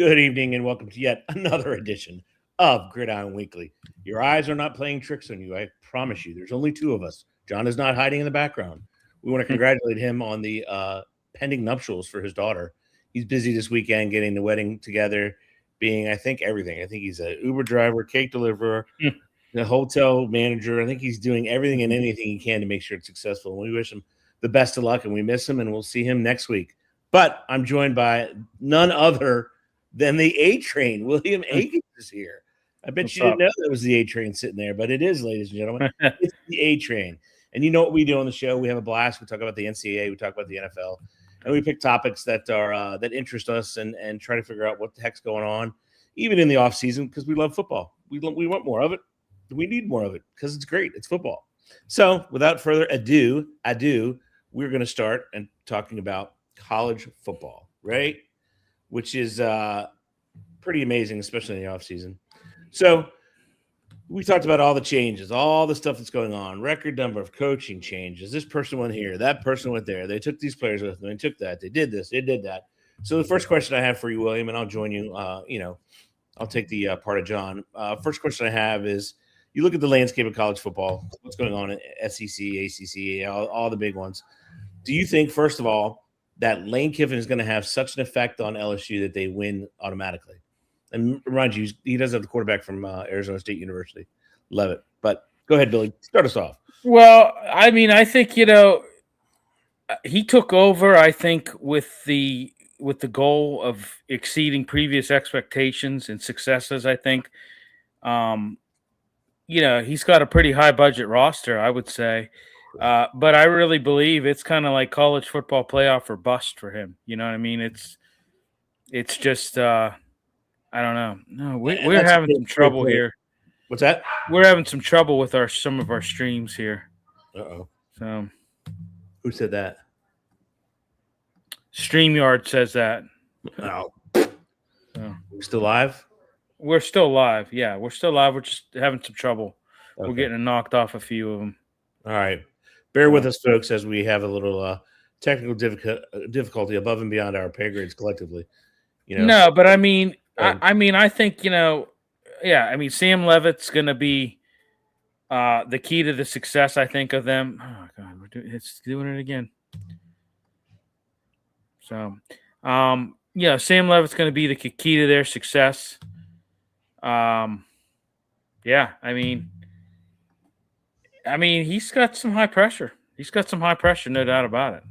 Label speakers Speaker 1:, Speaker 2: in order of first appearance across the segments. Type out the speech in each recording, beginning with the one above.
Speaker 1: Good evening and welcome to yet another edition of Gridiron Weekly. Your eyes are not playing tricks on you, I promise you. There's only two of us. John is not hiding in the background. We want to congratulate him on the pending nuptials for his daughter. He's busy this weekend getting the wedding together, being, I think, everything. I think he's an Uber driver, cake deliverer, the hotel manager. I think he's doing everything and anything he can to make sure it's successful. And we wish him the best of luck, and we miss him, and we'll see him next week. But I'm joined by none other than the A Train. William Akins is here. I bet you didn't know that was the A Train sitting there, but it is, ladies and gentlemen. It's the A Train. And you know what we do on the show? We have a blast. We talk about the NCAA. We talk about the NFL. And we pick topics that are that interest us and try to figure out what the heck's going on, even in the off season, because we love football. We want more of it. We need more of it because it's great. It's football. So without further ado, we're going to start and talking about college football, right? Which is pretty amazing, especially in the offseason. So we talked about all the changes, all the stuff that's going on, record number of coaching changes. This person went here, that person went there. They took these players with them. They took that. They did this. They did that. So the first question I have for you, William, and I'll join you, I'll take the part of John. First question I have is, you look at the landscape of college football, what's going on in SEC, ACC, all the big ones. Do you think, first of all, that Lane Kiffin is going to have such an effect on LSU that they win automatically? And remind you, he does have the quarterback from Arizona State University. Love it. But go ahead, Billy. Start us off.
Speaker 2: Well, I mean, I think, he took over, I think, with the goal of exceeding previous expectations and successes, I think. He's got a pretty high budget roster, I would say. But I really believe it's kind of like college football playoff or bust for him. You know what I mean? It's just I don't know. No, we're having some trouble here.
Speaker 1: What's that?
Speaker 2: We're having some trouble with some of our streams here.
Speaker 1: Uh-oh.
Speaker 2: So
Speaker 1: who said that?
Speaker 2: StreamYard says that.
Speaker 1: Oh.
Speaker 2: So.
Speaker 1: We're still live?
Speaker 2: We're still live. Yeah, we're still live. We're just having some trouble.
Speaker 1: Okay.
Speaker 2: We're getting knocked off a few of them.
Speaker 1: All right. Bear with us, folks, as we have a little technical difficulty above and beyond our pay grades collectively.
Speaker 2: No, but I mean, I think, Sam Levitt's going to be the key to the success, I think, of them. Oh, God, it's doing it again. So, Sam Levitt's going to be the key to their success. He's got some high pressure. He's got some high pressure, no doubt about it.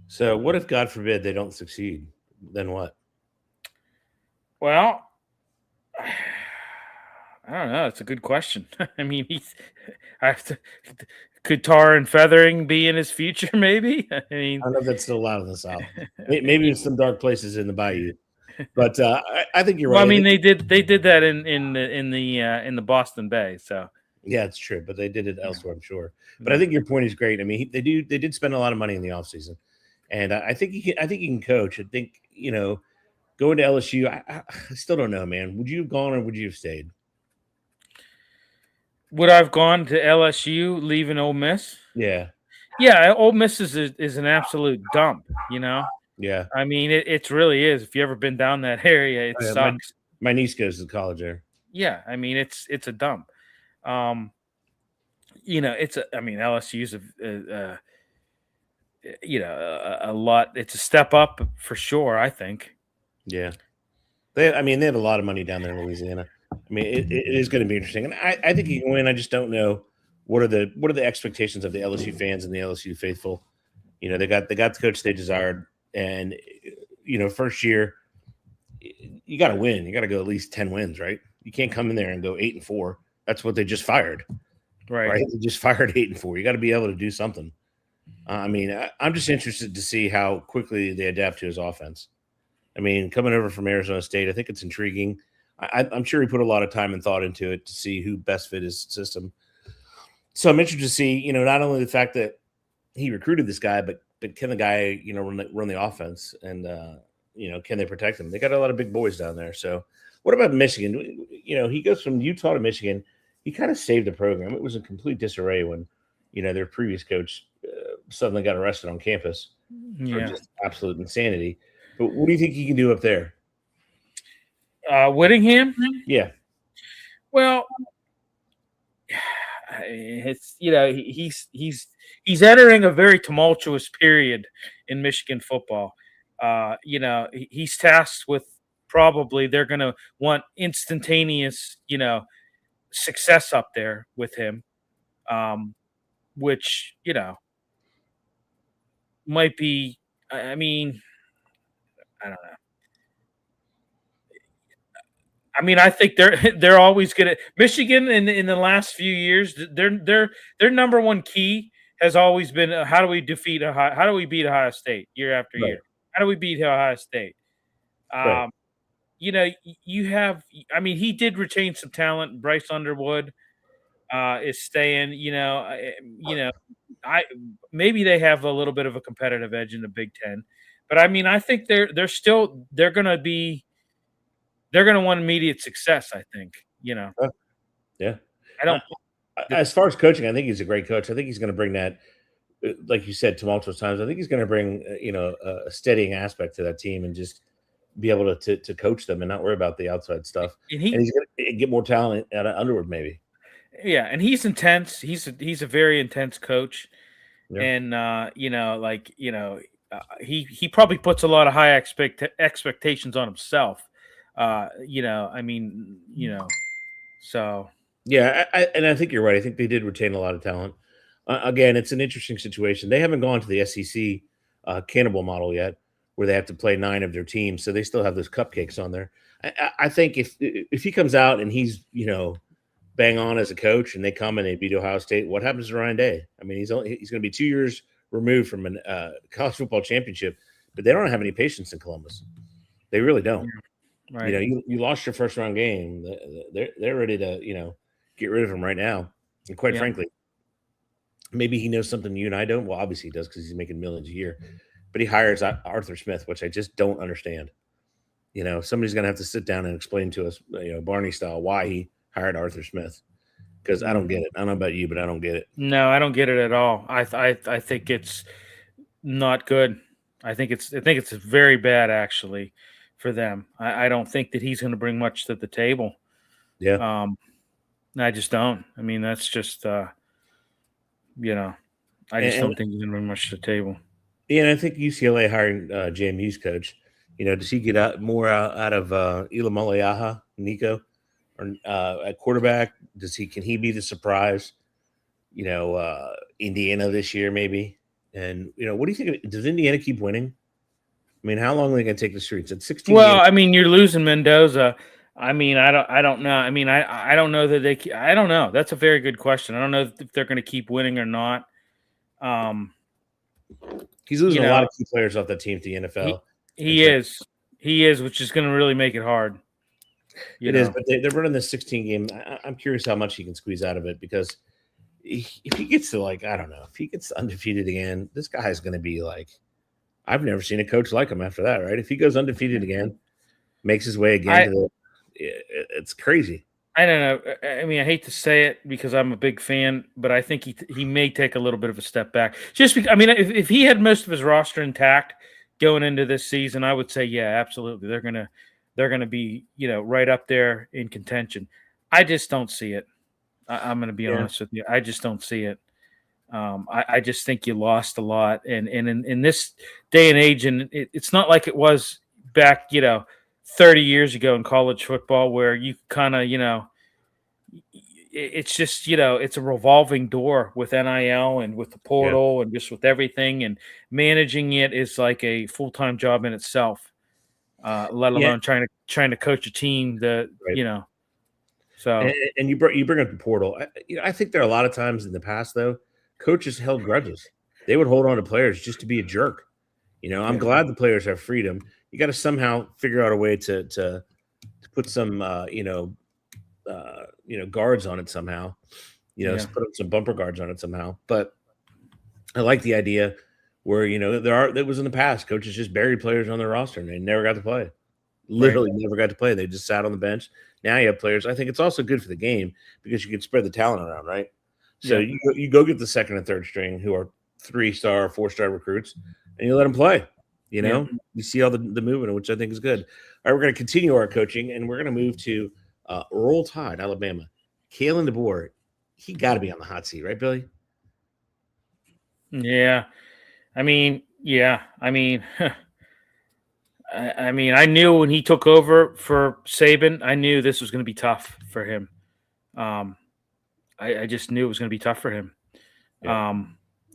Speaker 1: So what if, God forbid, they don't succeed? Then what?
Speaker 2: Well, I don't know. It's a good question. I mean, could tar and feathering be in his future, maybe? I
Speaker 1: don't know if that's still allowed in the South. Maybe in some dark places in the Bayou. But I think you're right.
Speaker 2: Well, I mean, they did that in the Boston Bay, so.
Speaker 1: Yeah, it's true, but they did it elsewhere, I'm sure. But I think your point is great. I mean, they did spend a lot of money in the offseason. And I think he can coach. I think, going to LSU, I still don't know, man. Would you have gone or would you have stayed?
Speaker 2: Would I have gone to LSU leaving Ole Miss?
Speaker 1: Yeah.
Speaker 2: Yeah, Ole Miss is an absolute dump,
Speaker 1: Yeah.
Speaker 2: I mean, it really is. If you've ever been down that area, it sucks.
Speaker 1: My niece goes to college there.
Speaker 2: Yeah, I mean, it's a dump. LSU's a lot. It's a step up for sure, I think.
Speaker 1: Yeah. They have a lot of money down there in Louisiana. I mean, it is going to be interesting. And I think he can win. I just don't know what are the expectations of the LSU fans and the LSU faithful. They got the coach they desired. And, first year, you got to win. You got to go at least 10 wins, right? You can't come in there and go 8-4. That's what they just fired. Right? They just fired 8-4. You got to be able to do something. I'm just interested to see how quickly they adapt to his offense. I mean, coming over from Arizona State, I think it's intriguing. I'm sure he put a lot of time and thought into it to see who best fit his system. So I'm interested to see, not only the fact that he recruited this guy, but can the guy, run the offense and, can they protect him? They got a lot of big boys down there. So what about Michigan? He goes from Utah to Michigan. He kind of saved the program. It was in complete disarray when, their previous coach suddenly got arrested on campus for just absolute insanity. But what do you think he can do up there?
Speaker 2: Whittingham?
Speaker 1: Yeah.
Speaker 2: Well, it's he's entering a very tumultuous period in Michigan football. He's tasked with probably they're going to want instantaneous success up there with him, which might be. I mean, I don't know. I mean, I think they're always going to Michigan in the last few years. Their number one key has always been how do we beat Ohio State year after
Speaker 1: Right.
Speaker 2: year? How do we beat Ohio State?
Speaker 1: Right.
Speaker 2: You have. I mean, he did retain some talent. Bryce Underwood is staying. I maybe they have a little bit of a competitive edge in the Big Ten, but I mean, I think they're going to want immediate success. I think
Speaker 1: Yeah.
Speaker 2: I don't.
Speaker 1: As far as coaching, I think he's a great coach. I think he's going to bring that, like you said, tumultuous times. I think he's going to bring a steadying aspect to that team and just be able to coach them and not worry about the outside stuff. And he's going to get more talent out of Underwood, maybe.
Speaker 2: Yeah, and he's intense. He's a very intense coach,
Speaker 1: Yeah.
Speaker 2: and he probably puts a lot of high expectations on himself. So.
Speaker 1: Yeah, I think you're right. I think they did retain a lot of talent. Again, it's an interesting situation. They haven't gone to the SEC cannibal model yet, where they have to play 9 of their teams, so they still have those cupcakes on there. I think if he comes out and he's bang on as a coach, and they come and they beat Ohio State, what happens to Ryan Day? I mean, he's going to be 2 years removed from a college football championship, but they don't have any patience in Columbus. They really don't.
Speaker 2: Right.
Speaker 1: You lost your first round game. They're ready to get rid of him right now. And quite frankly, maybe he knows something you and I don't. Well, obviously he does because he's making millions a year. But he hires Arthur Smith, which I just don't understand. Somebody's going to have to sit down and explain to us, Barney style, why he hired Arthur Smith. Because I don't get it. I don't know about you, but I don't get it.
Speaker 2: No, I don't get it at all. I think it's not good. I think it's very bad actually for them. I don't think that he's going to bring much to the table.
Speaker 1: Yeah.
Speaker 2: I just don't. I mean, that's just I just don't think he's going to bring much to the table.
Speaker 1: Yeah, and I think UCLA hiring JMU's coach. Does he get more out of Ilamalayaha, Nico, or at quarterback? Can he be the surprise? Indiana this year maybe. And what do you think? Does Indiana keep winning? I mean, how long are they going to take the streets? At 16.
Speaker 2: Well, games? I mean, you're losing Mendoza. I mean, I don't know. I mean, I don't know that I don't know. That's a very good question. I don't know if they're going to keep winning or not.
Speaker 1: He's losing a lot of key players off that team to the NFL.
Speaker 2: He is, which is going to really make it hard.
Speaker 1: It is, but they're running this 16 game. I'm curious how much he can squeeze out of it, because if he gets to if he gets undefeated again, this guy is going to be like, I've never seen a coach like him after that, right? If he goes undefeated again, makes his way again it's crazy.
Speaker 2: I don't know. I mean, I hate to say it because I'm a big fan, but I think he may take a little bit of a step back. Just because, I mean, if he had most of his roster intact going into this season, I would say, yeah, absolutely. They're gonna be, right up there in contention. I just don't see it. I'm going to be honest with you. I just don't see it. I just think you lost a lot, and in this day and age, and it's not like it was back, 30 years ago in college football, where you kind of, it's just, it's a revolving door with NIL and with the portal and just with everything, and managing it is like a full-time job in itself. Let alone trying to coach a team that So
Speaker 1: and you bring up the portal. I think there are a lot of times in the past, though, coaches held grudges. They would hold on to players just to be a jerk. I'm glad the players have freedom. You got to somehow figure out a way to put some guards on it somehow. Put up some bumper guards on it somehow. But I like the idea where that was in the past. Coaches just buried players on their roster and they never got to play. Literally never got to play. They just sat on the bench. Now you have players. I think it's also good for the game because you can spread the talent around, right? So you go get the second and third string who are 3-star, 4-star recruits, and you let them play. You know, you see all the movement, which I think is good. All right, we're going to continue our coaching, and we're going to move to Roll Tide, Alabama. Kalen DeBoer, he got to be on the hot seat, right, Billy?
Speaker 2: Yeah. I mean, I knew when he took over for Saban, I knew this was going to be tough for him. I just knew it was going to be tough for him.
Speaker 1: Yeah.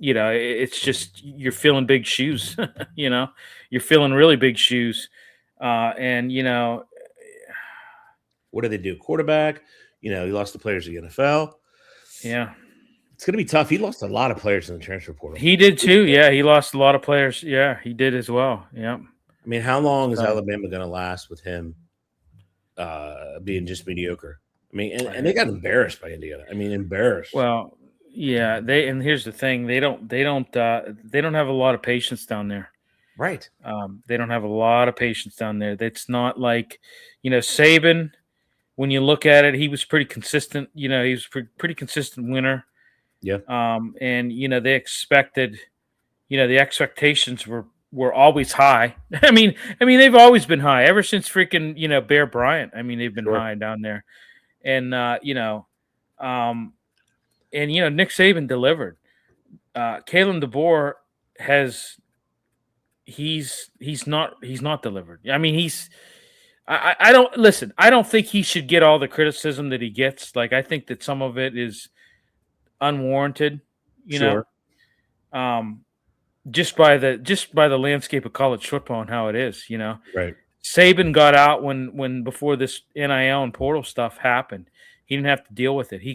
Speaker 2: It's just you're filling big shoes. You're filling really big shoes, and
Speaker 1: what do they do? Quarterback. He lost the players of the NFL.
Speaker 2: Yeah,
Speaker 1: it's going to be tough. He lost a lot of players in the transfer portal.
Speaker 2: He did too. Yeah, he lost a lot of players. Yeah, he did as well. Yeah.
Speaker 1: I mean, how long is Alabama going to last with him being just mediocre? I mean, and they got embarrassed by Indiana. I mean, embarrassed.
Speaker 2: Well, yeah, and here's the thing: they don't have a lot of patience down there.
Speaker 1: Right.
Speaker 2: They don't have a lot of patience down there. It's not like, Saban. When you look at it, he was pretty consistent. He was pretty consistent winner.
Speaker 1: Yeah.
Speaker 2: And they expected, the expectations were always high. I mean, they've always been high ever since freaking, Bear Bryant. I mean, they've been high down there, and Nick Saban delivered. Kalen DeBoer he's not delivered. I mean, I don't listen. I don't think he should get all the criticism that he gets. Like, I think that some of it is unwarranted.
Speaker 1: Sure.
Speaker 2: Just by the landscape of college football and how it is.
Speaker 1: Right.
Speaker 2: Saban got out when before this NIL and portal stuff happened. He didn't have to deal with it. He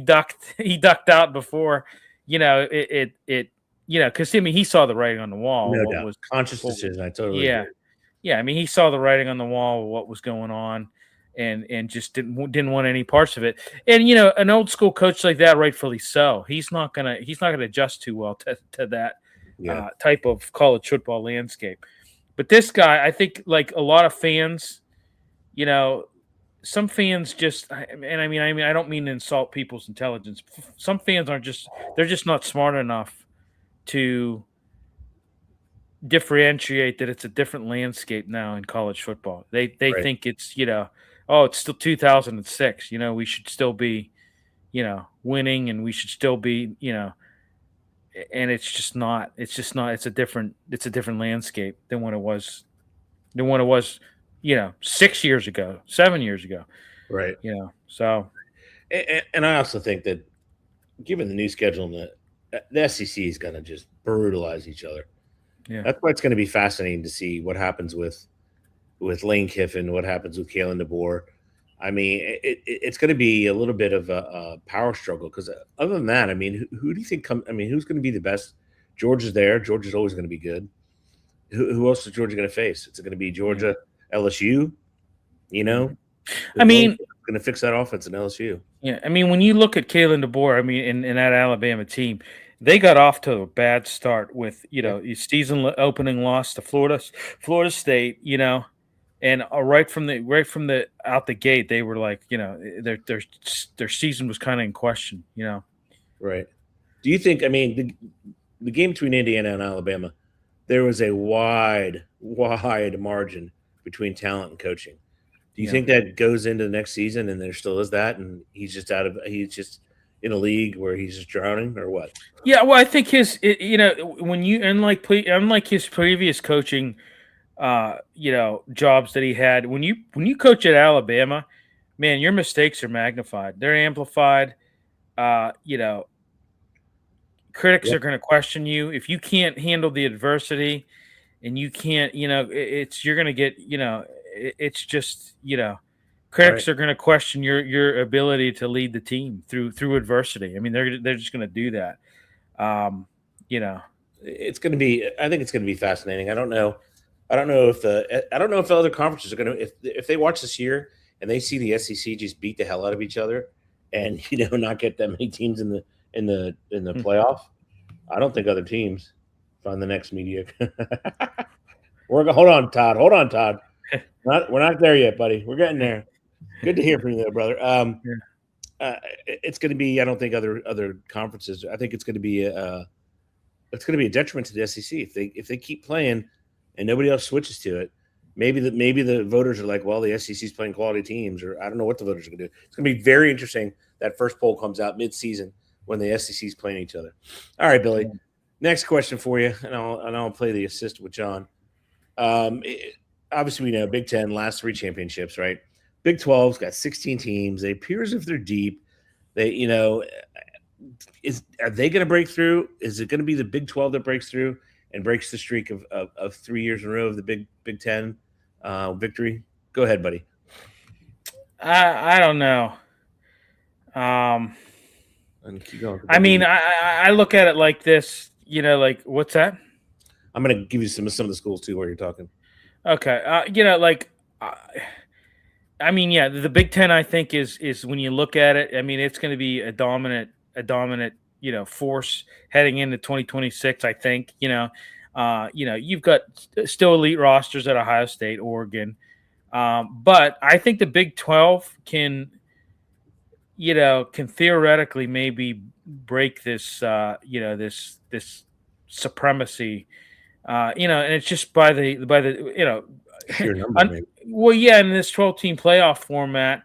Speaker 2: ducked out before, because he saw the writing on the wall.
Speaker 1: No doubt. Was conscious decision. I totally agree.
Speaker 2: Yeah. I mean, he saw the writing on the wall of what was going on, and just didn't want any parts of it. And an old school coach like that, rightfully so, he's not gonna adjust too well to that type of college football landscape. But this guy, I think, like a lot of fans, some fans just, and I mean, I don't mean to insult people's intelligence. Some fans they're just not smart enough to differentiate that it's a different landscape now in college football. They
Speaker 1: Right.
Speaker 2: think it's, it's still 2006. We should still be, winning, and we should still be, and it's just not. It's a different landscape than what it was 6 years ago, 7 years ago.
Speaker 1: Right.
Speaker 2: So.
Speaker 1: And I also think that given the new schedule, the SEC is going to just brutalize each other.
Speaker 2: Yeah.
Speaker 1: That's why it's going to be fascinating to see what happens with Lane Kiffin, what happens with Kalen DeBoer. I mean, it's going to be a little bit of a power struggle, because other than that, I mean, who do you think who's going to be the best? Georgia's there. Georgia's always going to be good. Who else is Georgia going to face? It's going to be Georgia, LSU.
Speaker 2: I mean,
Speaker 1: going to fix that offense in LSU.
Speaker 2: Yeah, I mean, when you look at Kalen DeBoer, I mean, in that Alabama team, they got off to a bad start with season opening loss to Florida State, and right from the out the gate, they were like, their season was kind of in question,
Speaker 1: Right. Do you think? I mean, the game between Indiana and Alabama, there was a wide margin between talent and coaching. Do you think that goes into the next season, and there still is that, and he's just in a league where he's just drowning, or what?
Speaker 2: Yeah, well, I think when you unlike his previous coaching, jobs that he had, when you coach at Alabama, man, your mistakes are magnified. They're amplified. Critics are going to question you if you can't handle the adversity, and you can't, you're going to get, it's just, critics are going to question your ability to lead the team through adversity. I mean, they're just going to do that.
Speaker 1: It's going to be. I think it's going to be fascinating. I don't know if the other conferences are going to, if they watch this year and they see the SEC just beat the hell out of each other, and not get that many teams in the playoff. I don't think other teams find the next mediocre. Hold on, Todd. We're not there yet, buddy. We're getting there. Good to hear from you, there, brother. It's going to be. I don't think other conferences. I think it's going to be a it's going to be a detriment to the SEC if they keep playing and nobody else switches to it. Maybe the voters are like, well, the SEC is playing quality teams, or I don't know what the voters are going to do. It's going to be very interesting. That first poll comes out mid-season when the SEC is playing each other. All right, Billy. Next question for you, and I'll play the assist with John. Obviously, we know Big Ten last 3 championships, right? Big 12's got 16 teams. They appear as if they're deep. They, are they going to break through? Is it going to be the Big 12 that breaks through and breaks the streak of 3 years in a row of the Big Ten victory? Go ahead, buddy.
Speaker 2: I don't know.
Speaker 1: And keep going.
Speaker 2: I mean, I look at it like this. Like what's that?
Speaker 1: I'm going to give you some of the schools too while you're talking.
Speaker 2: Okay. I mean, yeah, the Big Ten, I think, is when you look at it, I mean, it's going to be a dominant, force heading into 2026. I think, you've got still elite rosters at Ohio State, Oregon, but I think the Big 12 can theoretically maybe break this, this supremacy, and it's just by the
Speaker 1: sheer number, maybe.
Speaker 2: Well, yeah, in this 12-team playoff format,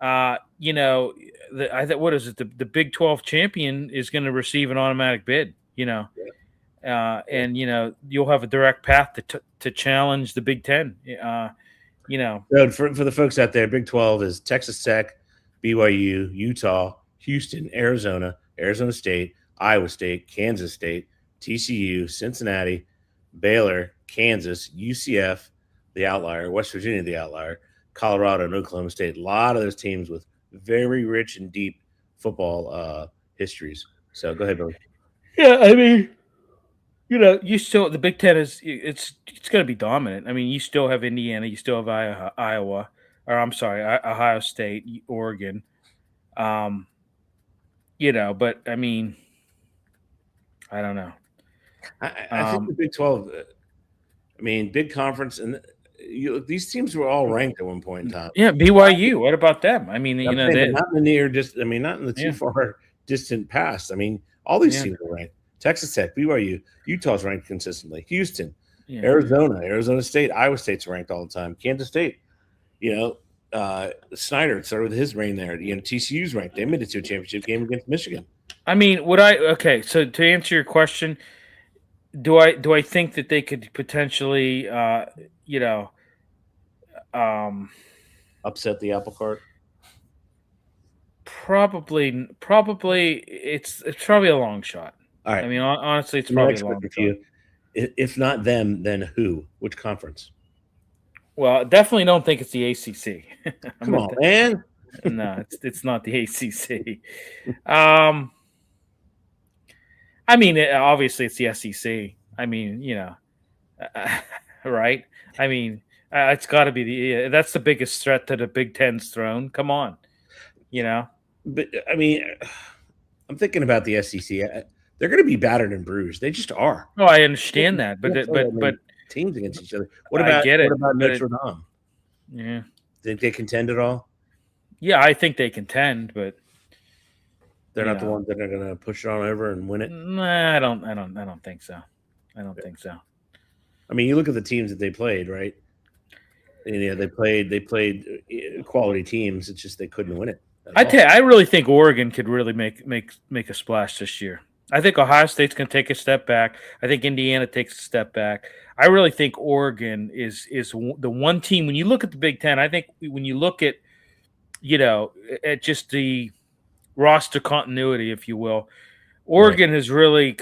Speaker 2: what is it? The Big 12 champion is going to receive an automatic bid, and you'll have a direct path to challenge the Big 10.
Speaker 1: So for the folks out there, Big 12 is Texas Tech, BYU, Utah, Houston, Arizona State, Iowa State, Kansas State, TCU, Cincinnati, Baylor, Kansas, UCF, the outlier, West Virginia, the outlier, Colorado, and Oklahoma State. A lot of those teams with very rich and deep football histories. So go ahead, Billy.
Speaker 2: Yeah, I mean, you still the Big Ten it's going to be dominant. I mean, you still have Indiana, you still have Iowa, or I'm sorry, Ohio State, Oregon. But I mean, I don't know.
Speaker 1: I think the Big 12. I mean, big conference, and these teams were all ranked at one point in time.
Speaker 2: Yeah, BYU. What about them? I mean,
Speaker 1: not in the near not in the too far distant past. I mean, all these teams are ranked. Texas Tech, BYU, Utah's ranked consistently. Houston, Arizona State, Iowa State's ranked all the time. Kansas State, Snyder started with his reign there. TCU's ranked. They made it to a championship game against Michigan.
Speaker 2: I mean, so to answer your question, do I think that they could potentially,
Speaker 1: upset the apple cart?
Speaker 2: Probably, it's probably a long shot.
Speaker 1: All right.
Speaker 2: I mean, honestly, it's probably a long shot.
Speaker 1: If not them, then who? Which conference?
Speaker 2: Well, I definitely don't think it's the ACC.
Speaker 1: Come on, man.
Speaker 2: No, it's not the ACC. I mean, obviously, it's the SEC. I mean, right? I mean, it's got to be that's the biggest threat to the Big Ten's throne. Come on,
Speaker 1: But I mean, I'm thinking about the SEC. They're going to be battered and bruised. They just are.
Speaker 2: Oh, I understand that, but
Speaker 1: teams against each other. What about Notre Dame?
Speaker 2: Yeah,
Speaker 1: Think they contend at all?
Speaker 2: Yeah, I think they contend, but
Speaker 1: they're not the ones that are going to push it on over and win it.
Speaker 2: Nah, I don't think so. I don't think so.
Speaker 1: I mean, you look at the teams that they played, right? They played quality teams. It's just they couldn't win it.
Speaker 2: I really think Oregon could really make a splash this year. I think Ohio State's going to take a step back. I think Indiana takes a step back. I really think Oregon is the one team. When you look at the Big Ten, I think when you look at at just the roster continuity, if you will, Oregon has really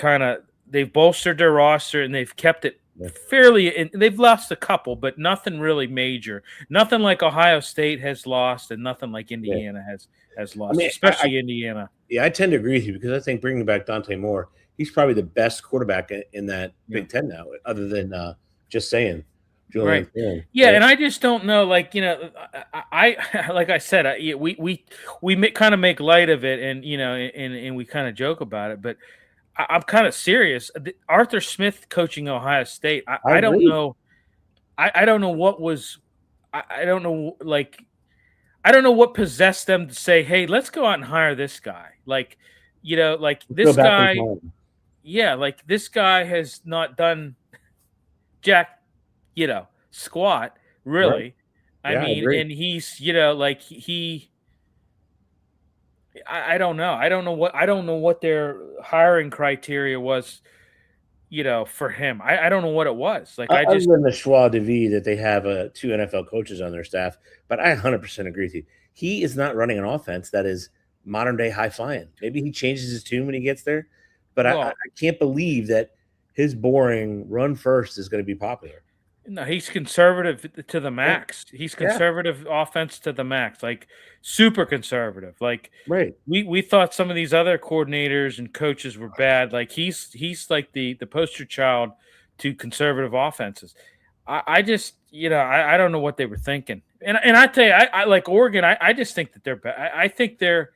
Speaker 2: they've bolstered their roster and they've kept it fairly. And they've lost a couple, but nothing really major. Nothing like Ohio State has lost, and nothing like Indiana has lost, especially Indiana.
Speaker 1: Yeah, I tend to agree with you because I think bringing back Dante Moore, he's probably the best quarterback in that Big Ten now, other than just saying.
Speaker 2: Julian, right. Yeah, and I just don't know. I like I said, we kind of make light of it, and and we kind of joke about it, but I'm kind of serious. Arthur Smith coaching Ohio State, I don't know. I don't know what was. I don't know. I don't know what possessed them to say, "Hey, let's go out and hire this guy." This guy. yeah, like this guy has not done jack, squat
Speaker 1: Right.
Speaker 2: really. I
Speaker 1: Yeah, I
Speaker 2: mean,
Speaker 1: agree.
Speaker 2: and he's, like I don't know. I don't know what their hiring criteria was, for him. I don't know what it was. Like I
Speaker 1: Other
Speaker 2: just
Speaker 1: than the Schwa de Vie that they have two NFL coaches on their staff, but I 100% agree with you. He is not running an offense that is modern day high flying. Maybe he changes his tune when he gets there, but I
Speaker 2: well,
Speaker 1: can't believe that his boring run first is going to be popular.
Speaker 2: no, he's conservative to the
Speaker 1: Yeah,
Speaker 2: max. He's
Speaker 1: yeah,
Speaker 2: conservative offense to the max, like super conservative. Like
Speaker 1: right.
Speaker 2: we thought some of these other coordinators and coaches were bad. Like he's like the poster child to conservative offenses. I just I don't know what they were thinking. And I tell you, I like Oregon. I just think that they're bad. I think they're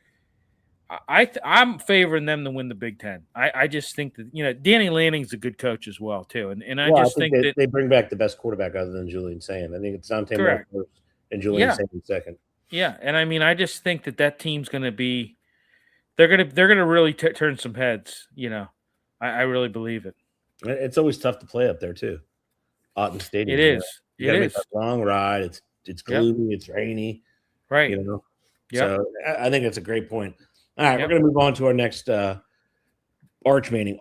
Speaker 2: I'm favoring them to win the Big Ten. I just think that Danny Lanning's a good coach as well too, and I
Speaker 1: Well, I
Speaker 2: just
Speaker 1: think
Speaker 2: think
Speaker 1: that
Speaker 2: that
Speaker 1: they bring back the best quarterback other than Julian Sand. I think it's Dante Moore
Speaker 2: correct.
Speaker 1: first and Julian
Speaker 2: Yeah,
Speaker 1: Sand second.
Speaker 2: yeah, and I mean I just think that team's going to be they're gonna really turn some heads. I really believe it.
Speaker 1: It's always tough to play up there too. Otten
Speaker 2: It
Speaker 1: Stadium,
Speaker 2: is.
Speaker 1: you
Speaker 2: It
Speaker 1: got to make
Speaker 2: is.
Speaker 1: that long ride. It's
Speaker 2: Yep.
Speaker 1: gloomy, it's rainy,
Speaker 2: Right.
Speaker 1: you know.
Speaker 2: Yep.
Speaker 1: So I think that's a great point. All right, we're
Speaker 2: Yep.
Speaker 1: going to move on to our next Arch Manning.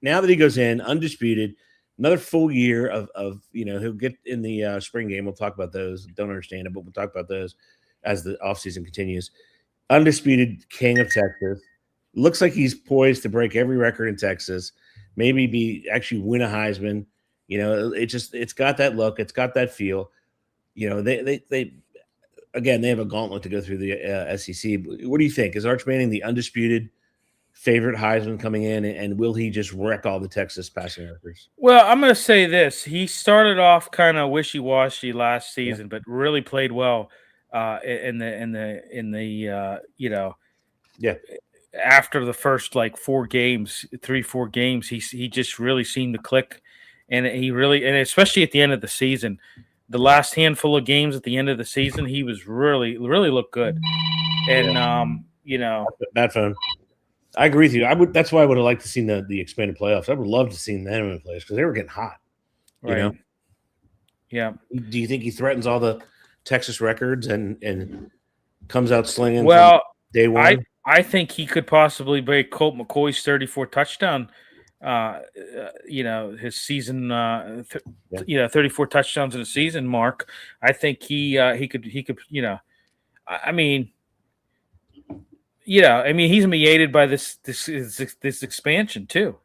Speaker 1: Now that he goes in undisputed, another full year of he'll get in the spring game. We'll talk about those. Don't understand it, but we'll talk about those as the offseason continues. Undisputed king of Texas. Looks like he's poised to break every record in Texas. Maybe actually win a Heisman. It's got that look. It's got that feel. They again, they have a gauntlet to go through the SEC. What do you think? Is Arch Manning the undisputed favorite Heisman coming in, and will he just wreck all the Texas passing records?
Speaker 2: Well, I'm going to say this: he started off kind of wishy-washy last
Speaker 1: Yeah,
Speaker 2: season, but really played well in the
Speaker 1: yeah,
Speaker 2: after the first like 3-4 games. He just really seemed to click, and especially at the end of the season, the last handful of games at the end of the season, he was really looked good, and
Speaker 1: bad phone. I agree with you. That's why I would have liked to see the expanded playoffs. I would love to see the MMA players because they were getting hot.
Speaker 2: right, yeah.
Speaker 1: Do you think he threatens all the Texas records and comes out slinging from
Speaker 2: Well,
Speaker 1: day one?
Speaker 2: I think he could possibly break Colt McCoy's 34 touchdown. His season, 34 touchdowns in a season mark. I think he could. I mean, he's gonna be aided by this expansion too.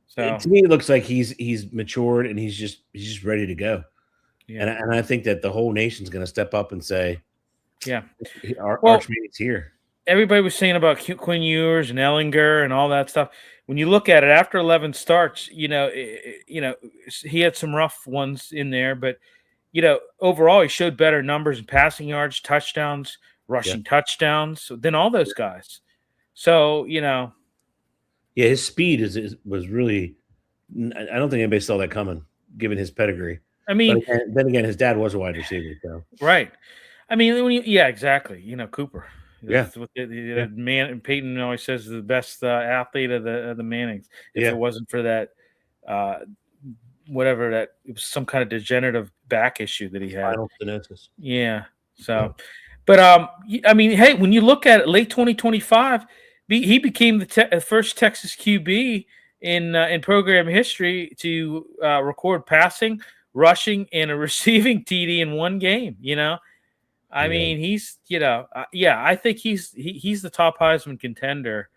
Speaker 2: So
Speaker 1: To me, it looks like he's matured and he's just ready to go.
Speaker 2: yeah,
Speaker 1: And I think that the whole nation's going to step up and say,
Speaker 2: yeah.
Speaker 1: Arch Manning's here.
Speaker 2: Everybody was saying about Quinn Ewers and Ellinger and all that stuff. When you look at it, after 11 starts, he had some rough ones in there, but overall he showed better numbers in passing yards, touchdowns, rushing touchdowns than all those guys. So
Speaker 1: yeah, his speed was really. I don't think anybody saw that coming, given his pedigree.
Speaker 2: I mean,
Speaker 1: but then again, his dad was a wide receiver, so
Speaker 2: right. I mean, exactly. Cooper.
Speaker 1: Yeah.
Speaker 2: That's what man Peyton always says is the best athlete of the Mannings. If it wasn't for that, whatever that it was some kind of degenerative back issue that he had.
Speaker 1: Spinal stenosis.
Speaker 2: Yeah. So, but I mean, hey, when you look at it, late 2025, he became the first Texas QB in program history to record passing, rushing, and a receiving TD in one game. I mean, he's, I think he's the top Heisman contender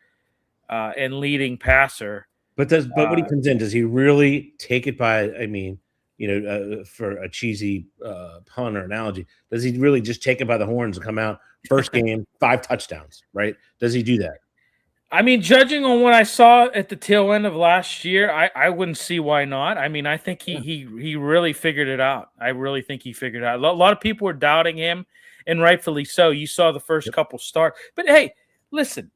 Speaker 2: and leading passer.
Speaker 1: But when he comes in, does he really take it by? I mean, for a cheesy pun or analogy, does he really just take it by the horns and come out first game 5 touchdowns? Right? Does he do that?
Speaker 2: I mean, judging on what I saw at the tail end of last year, I wouldn't see why not. I mean, I think he really figured it out. I really think he figured it out. A lot of people were doubting him, and rightfully so. You saw the first couple start, but hey, listen,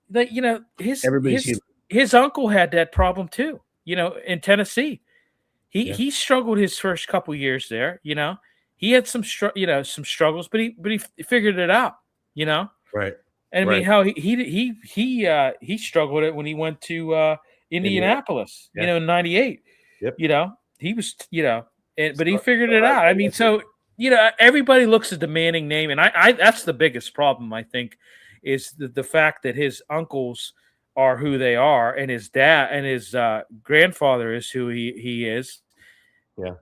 Speaker 2: his uncle had that problem too. In Tennessee, he struggled his first couple years there. He had some struggles, but he figured it out.
Speaker 1: Right.
Speaker 2: And I mean,
Speaker 1: Right.
Speaker 2: how he struggled with it when he went to Indianapolis,
Speaker 1: Yeah.
Speaker 2: in '98.
Speaker 1: Yep.
Speaker 2: He was, but he
Speaker 1: So-
Speaker 2: figured it out. I mean, so everybody looks at the Manning name, and I that's the biggest problem, I think, is the fact that his uncles are who they are, and his dad and his grandfather is who he is.
Speaker 1: Yeah.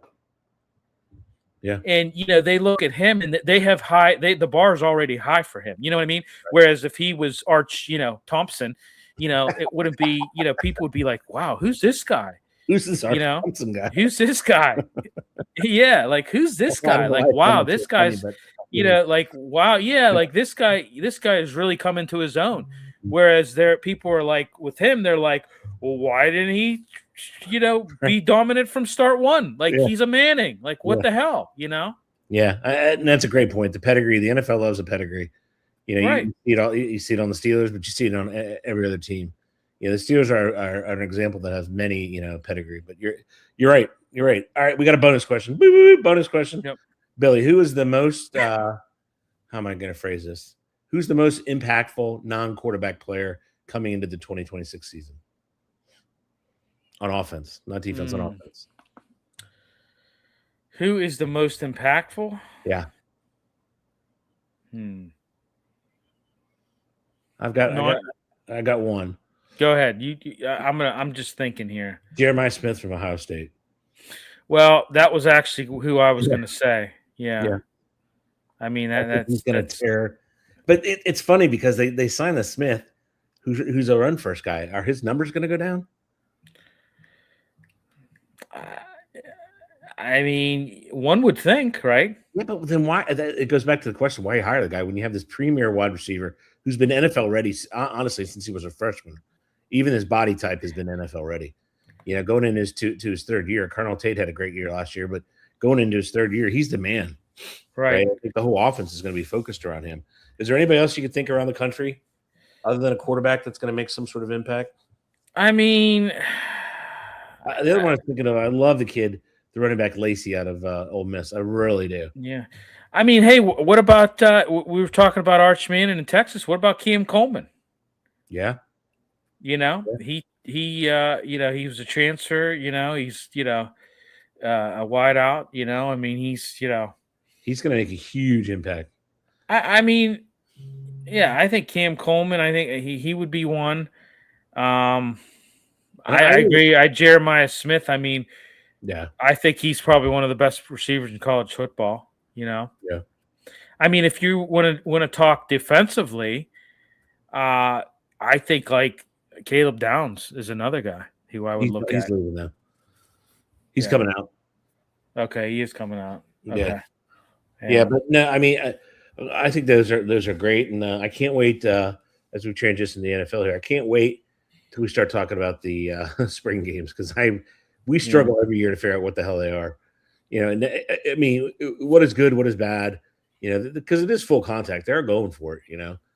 Speaker 1: Yeah.
Speaker 2: And they look at him and they have the bar is already high for him. You know what I mean? Whereas if he was Arch, Thompson, it wouldn't be, people would be like, wow, who's this guy?
Speaker 1: Who's this
Speaker 2: You know,
Speaker 1: Thompson guy?
Speaker 2: who's this guy? Yeah, like who's this guy? Like, wow, this guy's, like, wow, yeah, like this guy is really coming to his own. Whereas people are like, with him, they're like, well, why didn't he, be dominant from start one? Like, he's a Manning. Like, what the hell,
Speaker 1: Yeah, and that's a great point. The pedigree, the NFL loves a pedigree.
Speaker 2: Right.
Speaker 1: You see it on the Steelers, but you see it on every other team. The Steelers are an example that has many, pedigree. But you're right. You're right. All right, we got a bonus question. Bonus question.
Speaker 2: Yep.
Speaker 1: Billy, who is the most? How am I going to phrase this? Who's the most impactful non-quarterback player coming into the 2026 season on offense, not defense, on offense?
Speaker 2: Who is the most impactful?
Speaker 1: Yeah. I got one.
Speaker 2: Go ahead. I'm just thinking here.
Speaker 1: Jeremiah Smith from Ohio State.
Speaker 2: Well, that was actually who I was going to say. Yeah. I mean,
Speaker 1: he's going to tear. But it's funny because they signed a Smith, who's a run first guy. Are his numbers going to go down?
Speaker 2: I mean, one would think, right?
Speaker 1: Yeah, but then why? It goes back to the question: why you hire the guy when you have this premier wide receiver who's been NFL ready, honestly, since he was a freshman. Even his body type has been NFL ready. Going into to his third year, Colonel Tate had a great year last year, but going into his third year, he's the man.
Speaker 2: Right.
Speaker 1: I think the whole offense is going to be focused around him. Is there anybody else you could think around the country other than a quarterback that's going to make some sort of impact?
Speaker 2: I mean,
Speaker 1: the other one I was thinking of, I love the kid, the running back Lacey out of Ole Miss. I really do.
Speaker 2: Yeah. I mean, hey, what about we were talking about Arch Manning in Texas. What about Cam Coleman?
Speaker 1: Yeah.
Speaker 2: He was a transfer, he's, a wideout, I mean, he's
Speaker 1: going to make a huge impact.
Speaker 2: I mean, yeah, I think Cam Coleman, I think he would be one. I agree. Jeremiah Smith, I mean,
Speaker 1: yeah,
Speaker 2: I think he's probably one of the best receivers in college football,
Speaker 1: Yeah.
Speaker 2: I mean, if you want to talk defensively, I think like Caleb Downs is another guy who I would look at.
Speaker 1: He's leaving now. He's coming out.
Speaker 2: Okay, he is coming out. Okay.
Speaker 1: Yeah, but no, I mean, I think those are great, and I can't wait as we transition to the NFL here. I can't wait till we start talking about the spring games because we struggle every year to figure out what the hell they are. And I mean, what is good, what is bad, because it is full contact. They're going for it,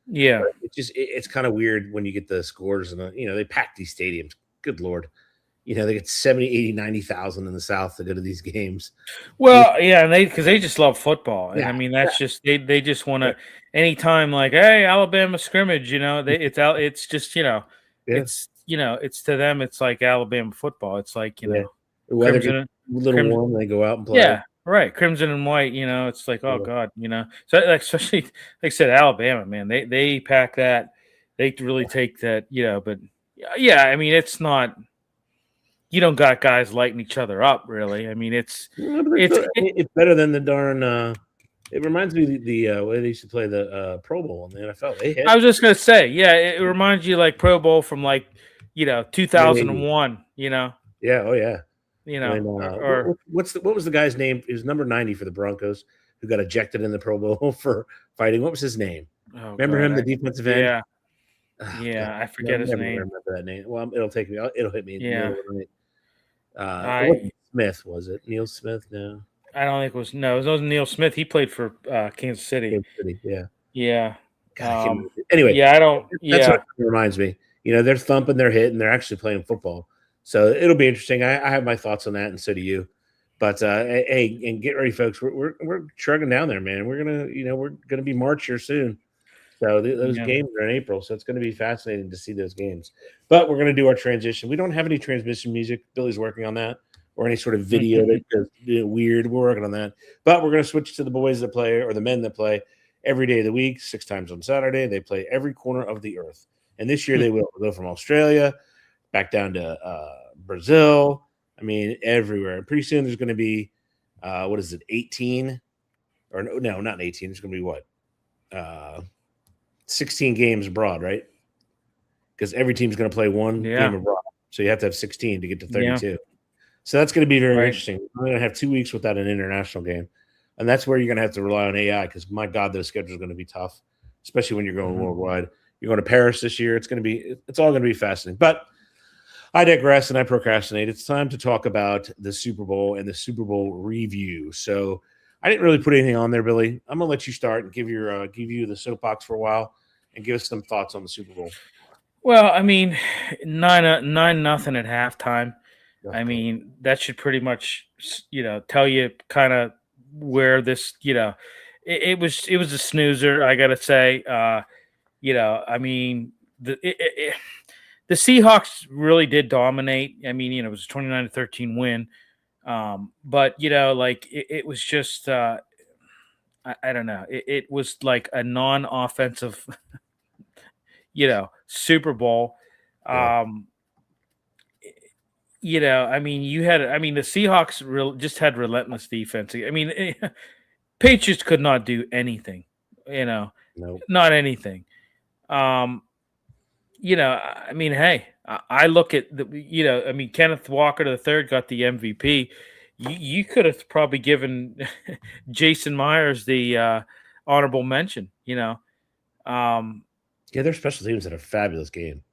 Speaker 2: Yeah.
Speaker 1: But it's kind of weird when you get the scores and they pack these stadiums. Good Lord. They get 70, 80, 90,000 in the South to go to these games.
Speaker 2: Well, and because they just love football. And I mean, that's just, they just want to, anytime like, hey, Alabama scrimmage, it's just, it's to them, it's like Alabama football. It's like,
Speaker 1: the weather gets a little warm, they go out and play.
Speaker 2: Yeah. Right. Crimson and white, it's like, oh God, so like, especially like I said, Alabama, man, they pack that, they really take that, but yeah, I mean, it's not, you don't got guys lighting each other up, really. I mean, it's
Speaker 1: better than the darn. It reminds me of the way they used to play the Pro Bowl in the NFL.
Speaker 2: I was just gonna say, yeah, it reminds you like Pro Bowl from like 2001.
Speaker 1: Yeah. Oh yeah.
Speaker 2: Or
Speaker 1: what was the guy's name? He was number 90 for the Broncos who got ejected in the Pro Bowl for fighting. What was his name? Remember him, the defensive end?
Speaker 2: Yeah. Yeah, I forget his name.
Speaker 1: Remember that name. Well, it'll take me. It'll hit me.
Speaker 2: Yeah.
Speaker 1: Smith, was it Neil Smith? No,
Speaker 2: I don't think it was. No, it wasn't Neil Smith. He played for Kansas City.
Speaker 1: Yeah.
Speaker 2: Yeah.
Speaker 1: Anyway,
Speaker 2: yeah, I don't.
Speaker 1: That's what it reminds me. They're thumping, they're hitting, they're actually playing football. So it'll be interesting. I have my thoughts on that, and so do you. But hey, and get ready, folks. We're chugging down there, man. We're gonna be March here soon. So those games are in April, so it's going to be fascinating to see those games. But we're going to do our transition. We don't have any transmission music. Billy's working on that, or any sort of video that goes weird. We're working on that. But we're going to switch to the boys that play, or the men that play every day of the week, 6 times on Saturday. They play every corner of the earth. And this year they will go from Australia back down to Brazil. I mean, everywhere. And pretty soon there's going to be, 18? Or no, not 18. It's going to be what? 16 games abroad, right? Because every team's going to play one game abroad. So you have to have 16 to get to 32. Yeah. So that's going to be very interesting. We're going to have 2 weeks without an international game. And that's where you're going to have to rely on AI because, my God, those schedules are going to be tough, especially when you're going worldwide. You're going to Paris this year. It's all going to be fascinating. But I digress and I procrastinate. It's time to talk about the Super Bowl and the Super Bowl review. So I didn't really put anything on there, Billy. I'm going to let you start and give you the soapbox for a while and give us some thoughts on the Super Bowl.
Speaker 2: Well, I mean, 9-0 at halftime. I mean, that should pretty much, tell you kind of where this, it was a snoozer, I got to say. I mean, the Seahawks really did dominate. I mean, it was a 29-13 win. But, it was just, I don't know. It was like a non-offensive, Super Bowl. I mean, the Seahawks just had relentless defense. I mean, Patriots could not do anything, not anything. I mean, hey, I look at Kenneth Walker III got the MVP. You could have probably given Jason Myers the honorable mention,
Speaker 1: their special teams had a fabulous game.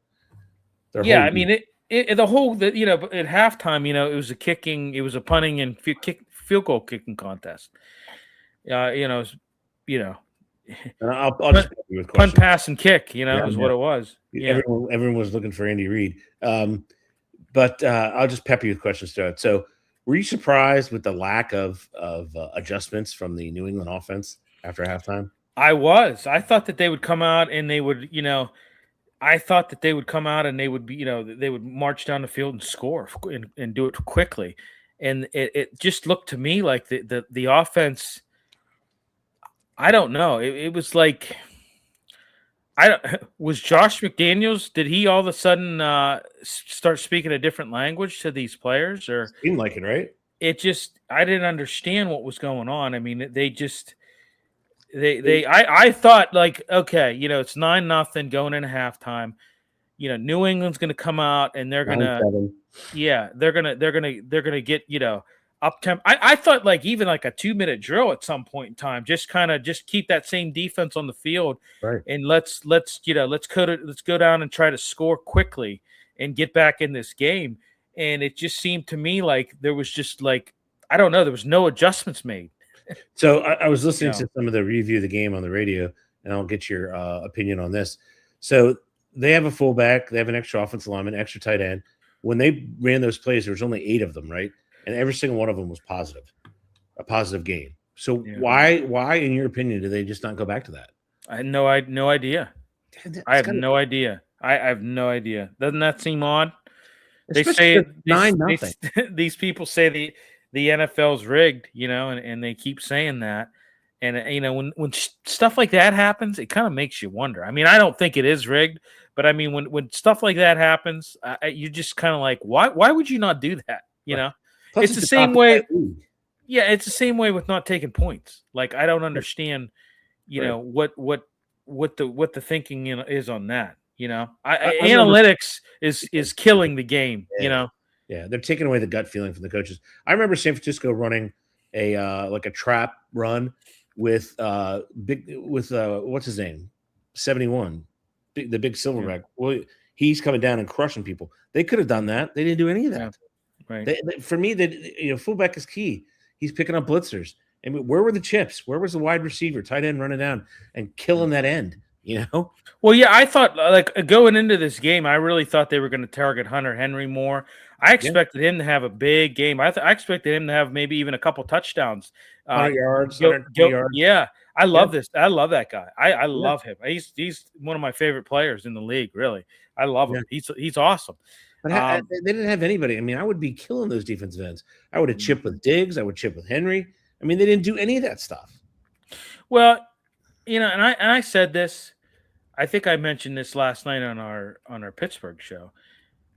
Speaker 2: I mean, at halftime, it was a punting and field goal kicking contest. And
Speaker 1: I'll just with
Speaker 2: punt, pass, and kick. Is what it was.
Speaker 1: Yeah. Everyone was looking for Andy Reid. But I'll just pepper you with questions throughout. it. So, were you surprised with the lack of adjustments from the New England offense after halftime?
Speaker 2: I was. I thought that they would come out and they would, I thought that they would come out and they would be, they would march down the field and score and do it quickly. And it just looked to me like the offense. I don't know. It was like, was Josh McDaniels, did he all of a sudden start speaking a different language to these players? Or
Speaker 1: seemed like it, right?
Speaker 2: I didn't understand what was going on. I mean, I thought like, okay, it's 9-0 going into halftime. New England's going to come out and they're going to, they're going to get, up temp. I thought like even like a 2-minute drill at some point in time, just keep that same defense on the field,
Speaker 1: right?
Speaker 2: And let's go down and try to score quickly and get back in this game. And it just seemed to me like there was just like, I don't know, there was no adjustments made.
Speaker 1: So I was listening to some of the review of the game on the radio, and I'll get your opinion on this. So they have a fullback, they have an extra offensive lineman, extra tight end. When they ran those plays, there was only 8 of them, right? And every single one of them was a positive game. So why, in your opinion, do they just not go back to that?
Speaker 2: I have no idea. I have no idea. Doesn't that seem odd? They say 9-0. These people say the NFL's rigged, and they keep saying that. And when stuff like that happens, it kind of makes you wonder. I mean, I don't think it is rigged, but I mean, when stuff like that happens, you just kind of like, why would you not do that? Plus, it's the same way. Yeah, it's the same way with not taking points. Like, I don't understand, what the thinking is on that. Analytics is killing the game.
Speaker 1: Yeah, they're taking away the gut feeling from the coaches. I remember San Francisco running a trap run with what's his name, 71, the big silverback. Well, he's coming down and crushing people. They could have done that. They didn't do any of that.
Speaker 2: Yeah. Right.
Speaker 1: For me, that fullback is key. He's picking up blitzers. I mean, where were the chips? Where was the wide receiver, tight end running down and killing that end?
Speaker 2: Well, yeah, I thought like going into this game, I really thought they were going to target Hunter Henry more. I expected him to have a big game. I expected him to have maybe even a couple touchdowns.
Speaker 1: 100 yards.
Speaker 2: Yeah, I love this. I love that guy. I love him. He's one of my favorite players in the league. Really, I love him. He's awesome.
Speaker 1: But they didn't have anybody. I mean, I would be killing those defensive ends. I would have chipped with Diggs. I would chip with Henry. I mean, they didn't do any of that stuff.
Speaker 2: Well, and I said this. I think I mentioned this last night on our Pittsburgh show.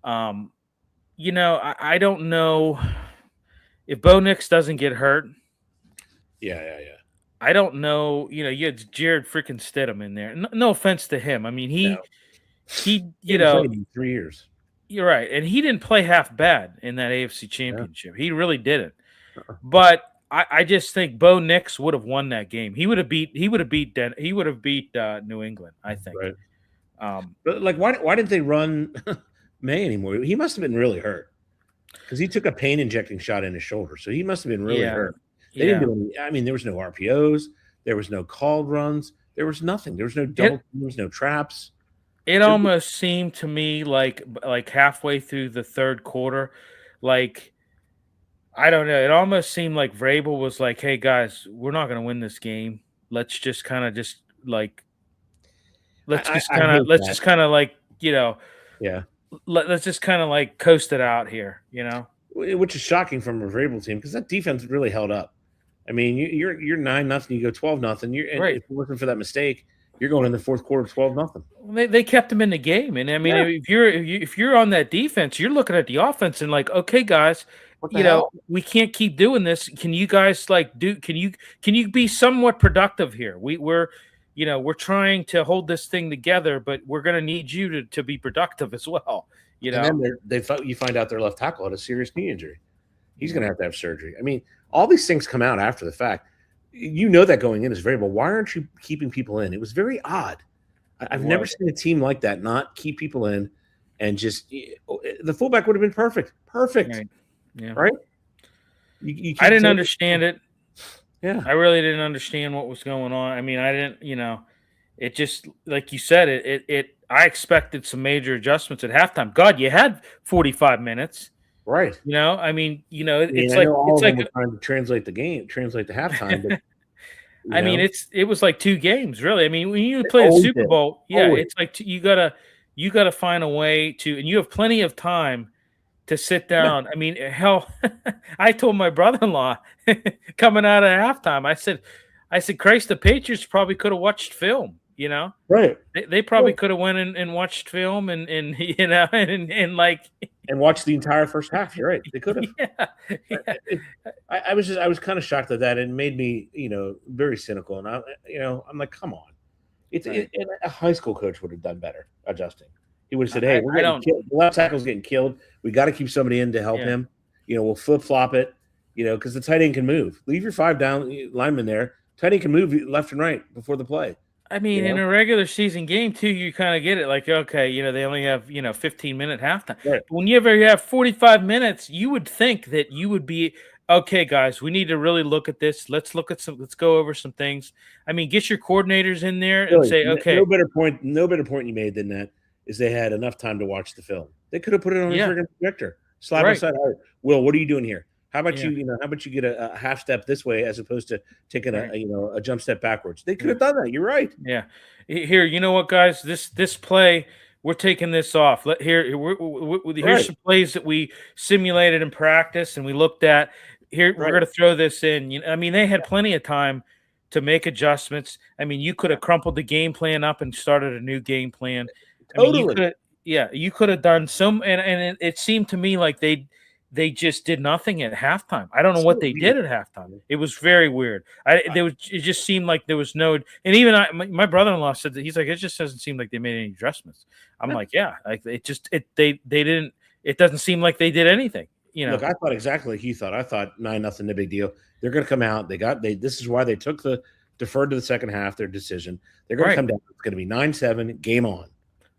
Speaker 2: I don't know if Bo Nix doesn't get hurt.
Speaker 1: Yeah.
Speaker 2: I don't know. You had Jared freaking Stidham in there. No offense to him. I mean, he
Speaker 1: played in 3 years.
Speaker 2: You're right, and he didn't play half bad in that AFC Championship. Yeah. He really didn't. But I just think Bo Nix would have won that game. He would have beat New England, I think.
Speaker 1: Right. But like, why didn't they run May anymore? He must have been really hurt because he took a pain injecting shot in his shoulder, so he must have been really hurt. They didn't do any. I mean, there was no RPOs, there was no called runs, there was nothing. There was no double teams, no traps.
Speaker 2: It almost seemed to me like halfway through the third quarter, like, I don't know. It almost seemed like Vrabel was like, "Hey guys, we're not going to win this game. Let's just kind of let's just kind of coast it out here,
Speaker 1: Which is shocking from a Vrabel team because that defense really held up. I mean, you're 9-0, you go 12-0. Right. If it wasn't for that mistake, you're going in the fourth quarter 12-0.
Speaker 2: They kept them in the game, and I mean, if you're on that defense, you're looking at the offense and like, okay, guys, we can't keep doing this. Can you guys can you be somewhat productive here? We're trying to hold this thing together, but we're going to need you to be productive as well.
Speaker 1: And then you find out their left tackle had a serious knee injury. He's going to have surgery. I mean, all these things come out after the fact. That going in is variable. Why aren't you keeping people in? It was very odd. I've never seen a team like that not keep people in, and just the fullback would have been perfect. Right.
Speaker 2: Yeah.
Speaker 1: Right.
Speaker 2: I didn't understand it.
Speaker 1: Yeah.
Speaker 2: I really didn't understand what was going on. I mean, I didn't. It just, like you said, I expected some major adjustments at halftime. God, you had 45 minutes.
Speaker 1: Right.
Speaker 2: I mean, it's
Speaker 1: like trying to translate the halftime. But,
Speaker 2: I mean, it was like two games, really. I mean, when you play the Super Bowl, it's like you gotta find a way to, and you have plenty of time to sit down. I mean, hell, I told my brother-in-law coming out of halftime, I said, Christ, the Patriots probably could have watched film.
Speaker 1: Right?
Speaker 2: They probably could have went and watched film and
Speaker 1: watched the entire first half. You're right. They could have. I was kind of shocked at that. It made me, very cynical. And I'm like, come on. A high school coach would have done better adjusting. He would have said, "Hey, the left tackle's getting killed. We got to keep somebody in to help him. We'll flip flop it. Because the tight end can move. Leave your 5 down lineman there. Tight end can move left and right before the play."
Speaker 2: I mean, in a regular season game, too, you kind of get it. Like, okay, they only have, 15-minute halftime.
Speaker 1: Right.
Speaker 2: But when you have 45 minutes, you would think that you would be, okay, guys, we need to really look at this. Let's go over some things. I mean, get your coordinators in there and say, okay.
Speaker 1: No better point you made than that is they had enough time to watch the film. They could have put it on a freaking projector. Slide by side. All right, Will, what are you doing here? How about how about you get a half step this way as opposed to taking a jump step backwards? They could have done that. You're right.
Speaker 2: Yeah. Here, you know what, guys? This play, we're taking this off. Here's some plays that we simulated in practice and we looked at. Here, we're going to throw this in. I mean, they had plenty of time to make adjustments. I mean, you could have crumpled the game plan up and started a new game plan.
Speaker 1: Totally.
Speaker 2: I mean, you could have done some, and it seemed to me like they just did nothing at halftime. I don't know what they did at halftime. It was very weird. It just seemed like there was no, and even my brother-in-law said that he's like, it just doesn't seem like they made any adjustments. I'm like, yeah, like they didn't. It doesn't seem like they did anything.
Speaker 1: Look, I thought exactly like he thought. I thought 9-0, no big deal. They're going to come out. This is why they deferred to the second half. Their decision. They're going to come down. It's going to be 9-7. Game on.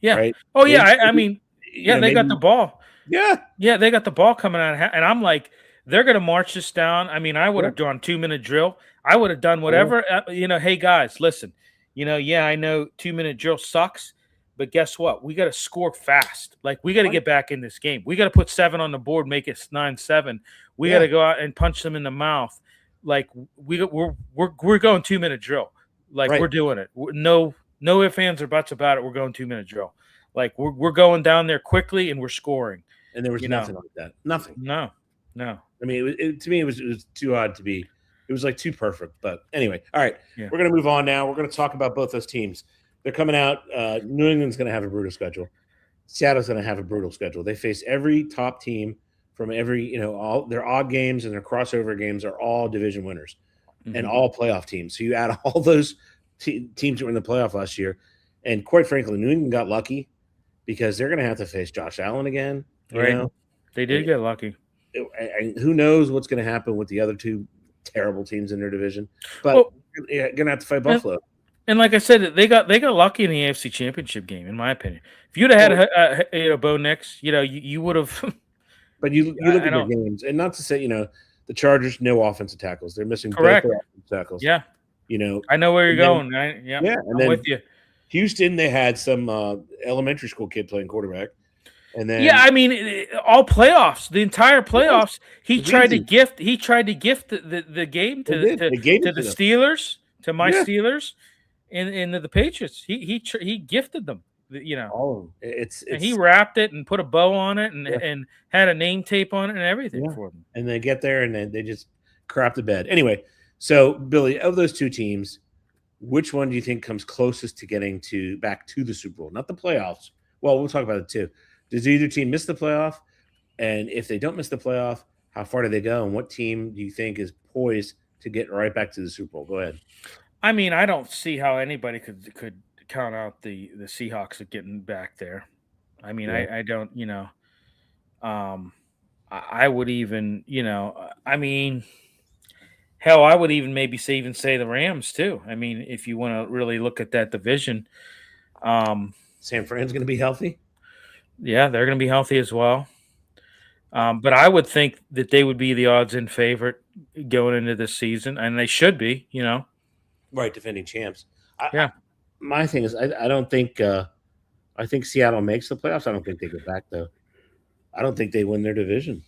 Speaker 2: Yeah.
Speaker 1: Right?
Speaker 2: Oh yeah. I mean, they got the ball.
Speaker 1: Yeah,
Speaker 2: they got the ball coming out, and I'm like, they're going to march this down. I mean, I would have done 2-minute drill. I would have done whatever. Hey guys, listen. I know 2-minute drill sucks, but guess what? We got to score fast. Like we got to get back in this game. We got to put 7 on the board, make it 9-7. We got to go out and punch them in the mouth. Like we're going 2-minute drill. Like
Speaker 1: Right.
Speaker 2: we're doing it. No ifs, ands, or buts about it. We're going 2-minute drill. Like we're going down there quickly and we're scoring.
Speaker 1: And there was
Speaker 2: You know,
Speaker 1: nothing like that. Nothing.
Speaker 2: no.
Speaker 1: I mean, to me, it was too odd to be. It was like too perfect. But anyway, all right,
Speaker 2: Yeah.
Speaker 1: we're going to move on now. We're going to talk about both those teams. They're coming out. New England's going to have a brutal schedule. Seattle's going to have a brutal schedule. They face every top team from every, all their odd games and their crossover games are all division winners and all playoff teams. So you add all those teams that were in the playoff last year. And quite frankly, New England got lucky because they're going to have to face Josh Allen again.
Speaker 2: Right. They did get lucky.
Speaker 1: Who knows what's going to happen with the other two terrible teams in their division? But you're going to have to fight Buffalo.
Speaker 2: And like I said, they got lucky in the AFC Championship game, in my opinion. If you'd have had Bo Nix, you would have.
Speaker 1: But you look at their games, and not to say the Chargers, no offensive tackles. They're missing
Speaker 2: correct
Speaker 1: both offensive tackles.
Speaker 2: Yeah,
Speaker 1: I
Speaker 2: know where you're going.
Speaker 1: Yeah,
Speaker 2: and
Speaker 1: I'm
Speaker 2: then with you.
Speaker 1: Houston, they had some elementary school kid playing quarterback. And then
Speaker 2: I mean, all playoffs, the entire playoffs, he tried to gift the game to the Steelers, to my Steelers, and to the Patriots. He gifted them,
Speaker 1: all of them.
Speaker 2: And he wrapped it and put a bow on it and had a name tape on it and everything for them.
Speaker 1: And they get there and then they just crap the bed. Anyway, so Billy, of those two teams, which one do you think comes closest to getting back to the Super Bowl? Not the playoffs. Well, we'll talk about it too. Does either team miss the playoff? And if they don't miss the playoff, how far do they go? And what team do you think is poised to get right back to the Super Bowl? Go ahead. I
Speaker 2: mean, I don't see how anybody could count out the Seahawks of getting back there. I mean, I don't, I would even, I mean, hell, I would even maybe say the Rams too. I mean, if you want to really look at that division.
Speaker 1: San Fran's going to be healthy?
Speaker 2: Yeah, they're going to be healthy as well. But I would think that they would be the odds-in favorite going into this season, and they should be,
Speaker 1: Right, defending champs. My thing is, I don't think I think Seattle makes the playoffs. I don't think they go back, though. I don't think they win their division.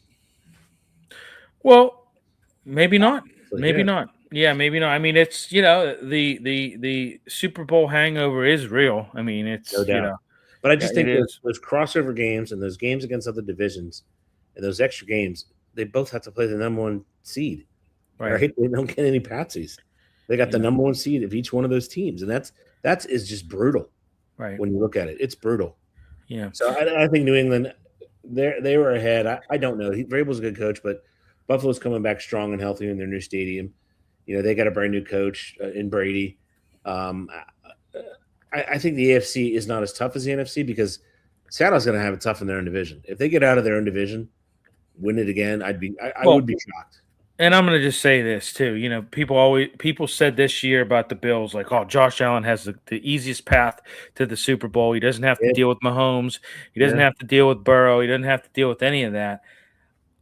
Speaker 2: Well, maybe not. Maybe not. Yeah, maybe not. I mean, it's, the Super Bowl hangover is real. I mean, it's,
Speaker 1: no doubt. But I just think those crossover games and those games against other divisions and those extra games, they both have to play the number one seed. Right? They don't get any patsies. They got the number one seed of each one of those teams, and that is just brutal.
Speaker 2: Right.
Speaker 1: When you look at it, it's brutal.
Speaker 2: Yeah.
Speaker 1: So I think New England, they were ahead. I don't know. Vrabel's a good coach, but Buffalo's coming back strong and healthy in their new stadium. They got a brand new coach in Brady. I think the AFC is not as tough as the NFC because Seattle's going to have it tough in their own division. If they get out of their own division, win it again, I would be shocked.
Speaker 2: And I'm going to just say this too. People said this year about the Bills, like, oh, Josh Allen has the easiest path to the Super Bowl. He doesn't have to deal with Mahomes. He doesn't have to deal with Burrow. He doesn't have to deal with any of that.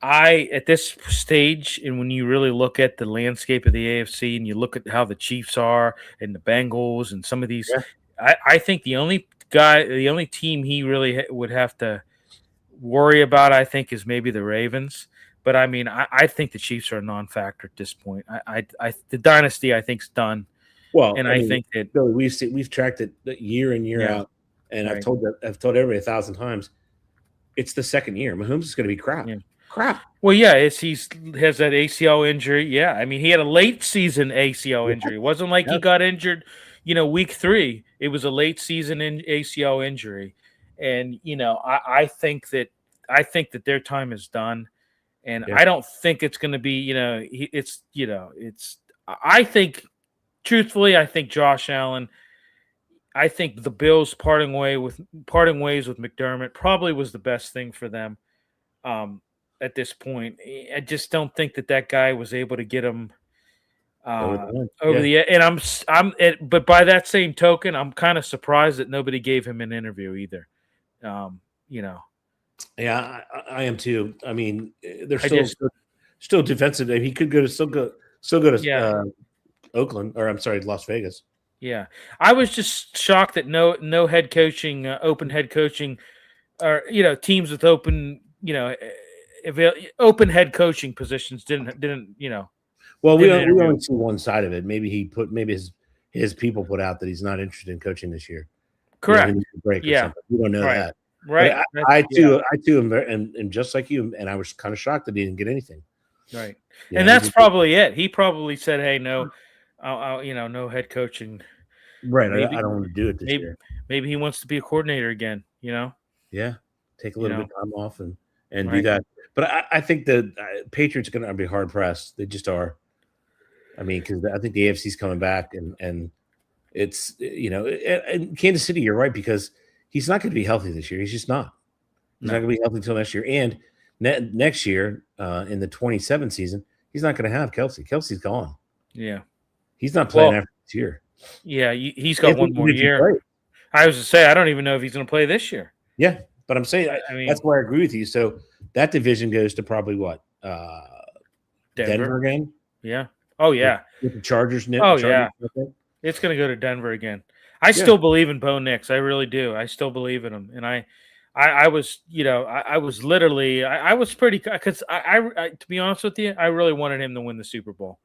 Speaker 2: At this stage, and when you really look at the landscape of the AFC and you look at how the Chiefs are and the Bengals and some of these, I think the only team he really would have to worry about, I think, is maybe the Ravens. But I mean, I think the Chiefs are a non-factor at this point. The dynasty, I think, is done.
Speaker 1: Well,
Speaker 2: and I think that
Speaker 1: Billy, we've tracked it year in year out, and I've told everybody 1,000 times, it's the second year. Mahomes is going to be crap.
Speaker 2: Yeah.
Speaker 1: Crap.
Speaker 2: Well, he has that ACL injury. Yeah, I mean, he had a late season ACL injury. It wasn't like he got injured, week 3. It was a late season ACL injury, and I think that their time is done, and I don't think it's going to be. I think, truthfully, I think Josh Allen. I think the Bills parting ways with McDermott probably was the best thing for them. At this point, I just don't think that guy was able to get him over the edge. And but by that same token, I'm kind of surprised that nobody gave him an interview either.
Speaker 1: Yeah, I am too. I mean, they're still defensive. He could still go to Oakland, or I'm sorry, Las Vegas.
Speaker 2: Yeah, I was just shocked that no head coaching, open head coaching, or teams with open head coaching positions didn't.
Speaker 1: Well, we only see one side of it. Maybe his people put out that he's not interested in coaching this year.
Speaker 2: Correct.
Speaker 1: He needs a break or something. We don't know
Speaker 2: Right.
Speaker 1: that.
Speaker 2: Right.
Speaker 1: But I too am and just like you, and I was kind of shocked that he didn't get anything.
Speaker 2: Right. And that's probably it. He probably said, "Hey, no, no head coaching."
Speaker 1: Right. Maybe, I don't want to do it this year.
Speaker 2: Maybe he wants to be a coordinator again.
Speaker 1: Yeah. Take a little bit of time off and do that. But I think the Patriots are going to be hard pressed. They just are. I mean, because I think the AFC's coming back, and it's and Kansas City. You're right, because he's not going to be healthy this year. He's just not. He's not going to be healthy until next year. And next year, in the 27 season, he's not going to have Kelsey. Kelsey's gone.
Speaker 2: Yeah,
Speaker 1: he's not playing after this year.
Speaker 2: Yeah, he's got one more year. I was to say, I don't even know if he's going to play this year.
Speaker 1: Yeah, but I'm saying that's why I agree with you. So that division goes to probably what? Denver again?
Speaker 2: Yeah. Oh, yeah.
Speaker 1: With the Chargers.
Speaker 2: Yeah. It's going to go to Denver again. I still believe in Bo Nix. I really do. I still believe in him. And I was, I was literally, I was pretty, because I, to be honest with you, I really wanted him to win the Super Bowl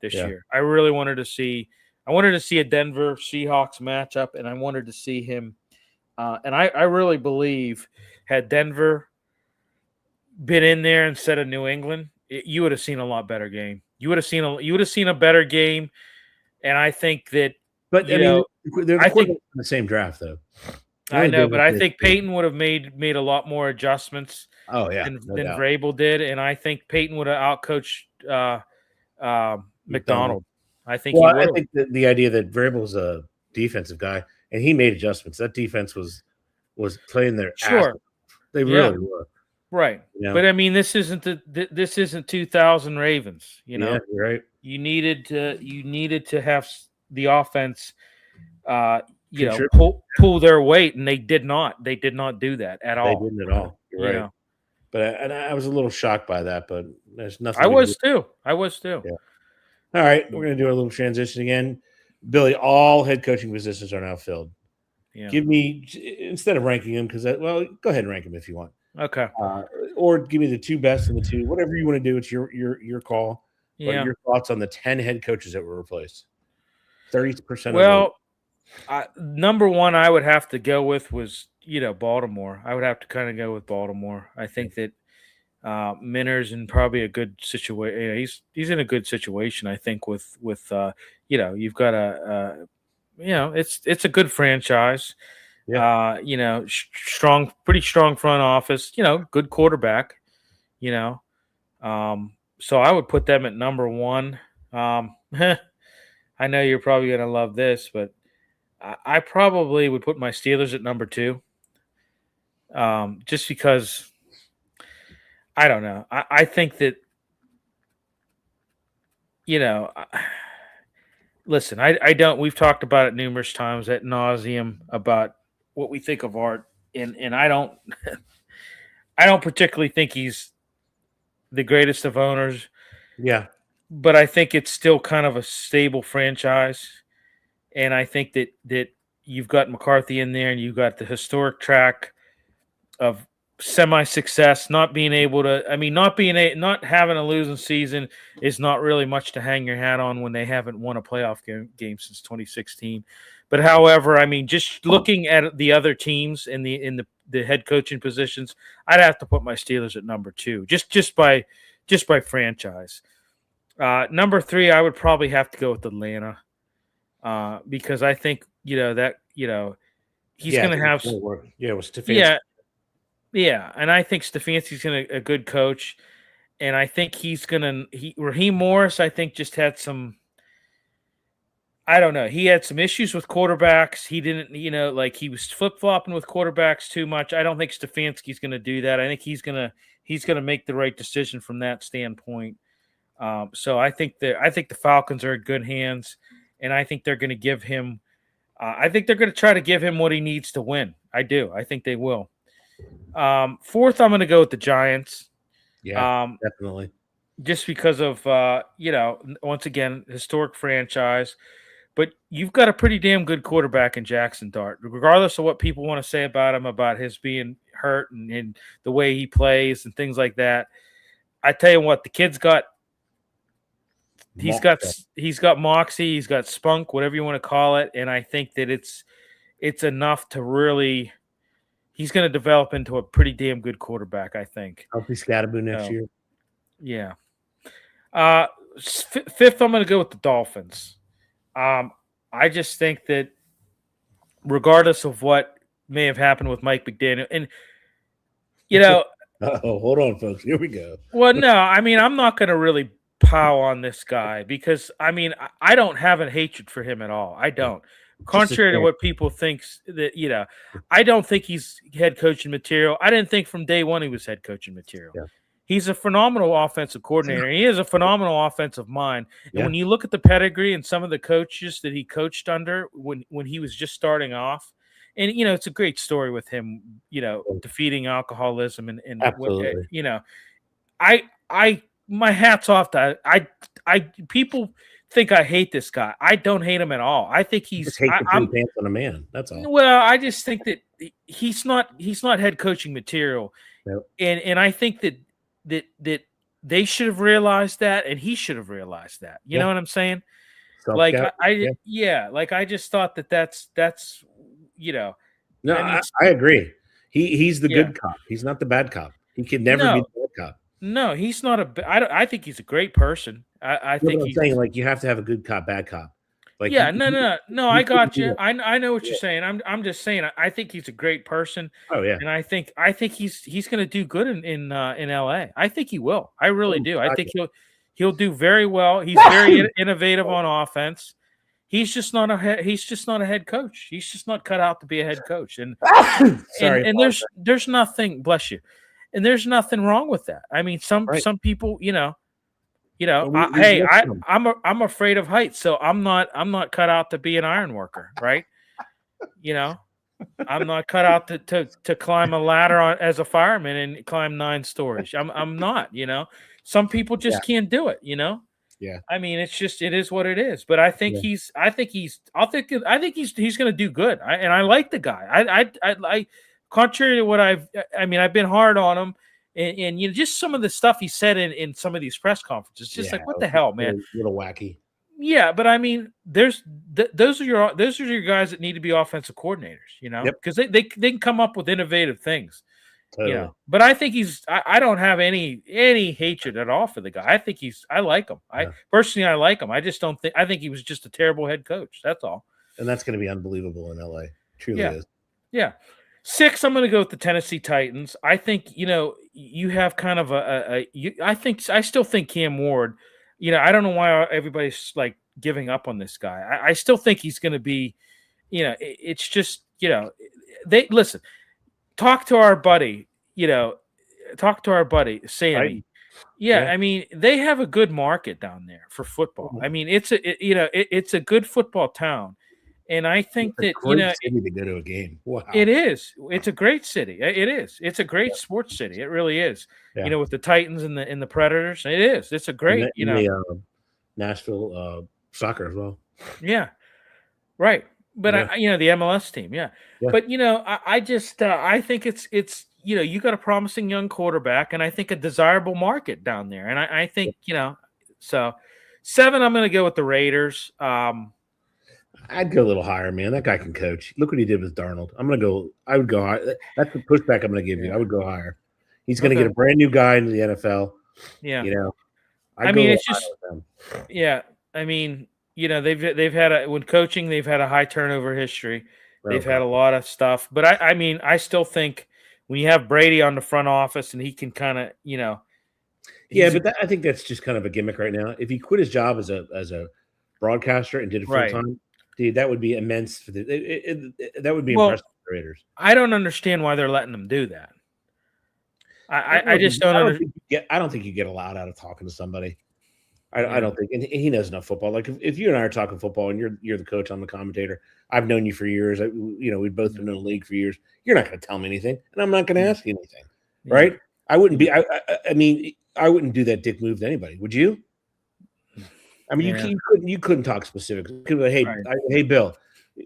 Speaker 2: this year. I really wanted to see a Denver Seahawks matchup, and I wanted to see him. And I really believe, had Denver been in there instead of New England, you would have seen a lot better game. You would have seen a better game, and I think that. But
Speaker 1: they're in the same draft, though.
Speaker 2: I know, but I think Peyton would have made a lot more adjustments.
Speaker 1: Oh yeah,
Speaker 2: than Vrabel did, and I think Peyton would have outcoached McDonald. I think.
Speaker 1: Well, I think the idea that Vrabel's a defensive guy, and he made adjustments. That defense was playing their ass. They really were.
Speaker 2: Right. But I mean, this isn't 2000 Ravens,
Speaker 1: Yeah, you're right.
Speaker 2: You needed to have the offense pull their weight, and they did not. They did not do that at all.
Speaker 1: They didn't at all. You're right. But I was a little shocked by that, but there's nothing.
Speaker 2: I was too.
Speaker 1: Yeah. All right, we're going to do a little transition again. Billy, all head coaching positions are now filled.
Speaker 2: Yeah.
Speaker 1: Give me, instead of ranking them, because go ahead and rank them if you want.
Speaker 2: Okay.
Speaker 1: Or give me the two best and the two, whatever you want to do. It's your call.
Speaker 2: Yeah.
Speaker 1: But your thoughts on the 10 head coaches that were replaced? 30%.
Speaker 2: Well, number one, I would have to go with was Baltimore. I would have to kind of go with Baltimore. I think that Minner's in probably a good situation. He's in a good situation. I think with you've got it's a good franchise.
Speaker 1: Yeah.
Speaker 2: Pretty strong front office. Good quarterback. So I would put them at number one. I know you're probably going to love this, but I probably would put my Steelers at number two. Just because I don't know. I think that, listen, I don't, we've talked about it numerous times ad nauseum about what we think of Art. And I don't particularly think he's the greatest of owners.
Speaker 1: Yeah.
Speaker 2: But I think it's still kind of a stable franchise. And I think that you've got McCarthy in there, and you've got the historic track of semi-success, not having a losing season is not really much to hang your hat on when they haven't won a playoff game since 2016. But however, I mean, just looking at the other teams in the head coaching positions, I'd have to put my Steelers at number two, just by franchise. Number three, I would probably have to go with Atlanta, because I think he's going to have
Speaker 1: Stefanski.
Speaker 2: Yeah, and I think Stefanski's a good coach, and I think Raheem Morris, I think, just had some. I don't know. He had some issues with quarterbacks. He didn't, he was flip-flopping with quarterbacks too much. I don't think Stefanski's going to do that. I think he's going to make the right decision from that standpoint. So I think the Falcons are in good hands, and I think they're going to give him. I think they're going to try to give him what he needs to win. I do. I think they will. Fourth, I'm going to go with the Giants.
Speaker 1: Yeah, definitely.
Speaker 2: Just because of once again, historic franchise. But you've got a pretty damn good quarterback in Jackson Dart, regardless of what people want to say about him, about his being hurt and the way he plays and things like that. I tell you what, the kid's got he's got moxie, he's got spunk, whatever you want to call it, and I think that it's enough to really. He's going to develop into a pretty damn good quarterback, I think.
Speaker 1: Healthy Scatterboo next year.
Speaker 2: Yeah. Fifth, I'm going to go with the Dolphins. I just think that regardless of what may have happened with Mike McDaniel, and
Speaker 1: hold on, folks. Here we go.
Speaker 2: Well, no, I mean, I'm not going to really pow on this guy because I mean, I don't have a hatred for him at all. I don't. Contrary to what people think, that I don't think he's head coaching material. I didn't think from day one he was head coaching material.
Speaker 1: Yeah.
Speaker 2: He's a phenomenal offensive coordinator. He is a phenomenal offensive mind. And when you look at the pedigree and some of the coaches that he coached under when he was just starting off, and it's a great story with him, defeating alcoholism and
Speaker 1: absolutely.
Speaker 2: My hat's off to people think I hate this guy. I don't hate him at all. I think he's
Speaker 1: I'm pants on a man. That's all.
Speaker 2: Well, I just think that he's not head coaching material.
Speaker 1: Nope.
Speaker 2: And I think that they should have realized that, and he should have realized that. You know what I'm saying? Like I just thought that's
Speaker 1: No, I agree. He's the good cop. He's not the bad cop. He can never be the bad cop.
Speaker 2: No, he's not I think he's a great person. I think
Speaker 1: he's saying, like, you have to have a good cop, bad cop. Like,
Speaker 2: no, I got you. I know what you're saying. I'm just saying I think he's a great person.
Speaker 1: Oh yeah,
Speaker 2: and I think he's going to do good in LA. I think he will. I really do. I think he'll do very well. He's very innovative on offense. He's just not a head coach. He's just not cut out to be a head coach. And and there's nothing. Bless you. And there's nothing wrong with that. I mean, some people, I'm afraid of heights, so I'm not cut out to be an iron worker, right? I'm not cut out to climb a ladder as a fireman and climb 9 stories. I'm not, Some people just can't do it,
Speaker 1: Yeah.
Speaker 2: I mean, it is what it is. But I think he's going to do good. I like the guy. I contrary to what I've been hard on him, and just some of the stuff he said in some of these press conferences, just like, what the hell, man?
Speaker 1: A little wacky.
Speaker 2: Yeah, but I mean, those are your guys that need to be offensive coordinators, because they can come up with innovative things.
Speaker 1: Totally.
Speaker 2: But I think I don't have any hatred at all for the guy. I like him. Personally, I like him. I think he was just a terrible head coach. That's all.
Speaker 1: And that's going to be unbelievable in LA. Truly is.
Speaker 2: Yeah. 6, I'm going to go with the Tennessee Titans. I think, you have kind of I still think Cam Ward, I don't know why everybody's like giving up on this guy. I still think he's going to be, it's just, listen, talk to our buddy, Sammy.
Speaker 1: Right.
Speaker 2: Yeah, I mean, they have a good market down there for football. I mean, it's a good football town. And I think that,
Speaker 1: city to go to a game. Wow.
Speaker 2: It is. It's a great city. It is. It's a great sports city. It really is.
Speaker 1: Yeah.
Speaker 2: With the Titans and the Predators. It is. It's a great,
Speaker 1: the Nashville soccer as well.
Speaker 2: Yeah. Right. But the MLS team. Yeah. But I think it's you got a promising young quarterback, and I think a desirable market down there. And I think, so 7, I'm going to go with the Raiders.
Speaker 1: I'd go a little higher, man. That guy can coach. Look what he did with Darnold. I would go higher. That's the pushback I'm going to give you. I would go higher. He's going to get a brand new guy into the NFL.
Speaker 2: Yeah.
Speaker 1: It's
Speaker 2: just I mean, they've had when coaching, they've had a high turnover history. They've had a lot of stuff. But I still think when you have Brady on the front office and he can kind of,
Speaker 1: but I think that's just kind of a gimmick right now. If he quit his job as a broadcaster and did it full time, dude, that would be immense for that would be impressive for the Raiders.
Speaker 2: I don't understand why they're letting them do that. I just don't understand.
Speaker 1: I don't think you get a lot out of talking to somebody. I don't think, and he knows enough football. Like if you and I are talking football and you're the coach, I'm the commentator. I've known you for years. We've both been in the league for years. You're not going to tell me anything, and I'm not going to ask you anything, right? I wouldn't be. I mean, I wouldn't do that dick move to anybody. Would you? I mean, you couldn't talk specifics. You could be like, hey, Bill,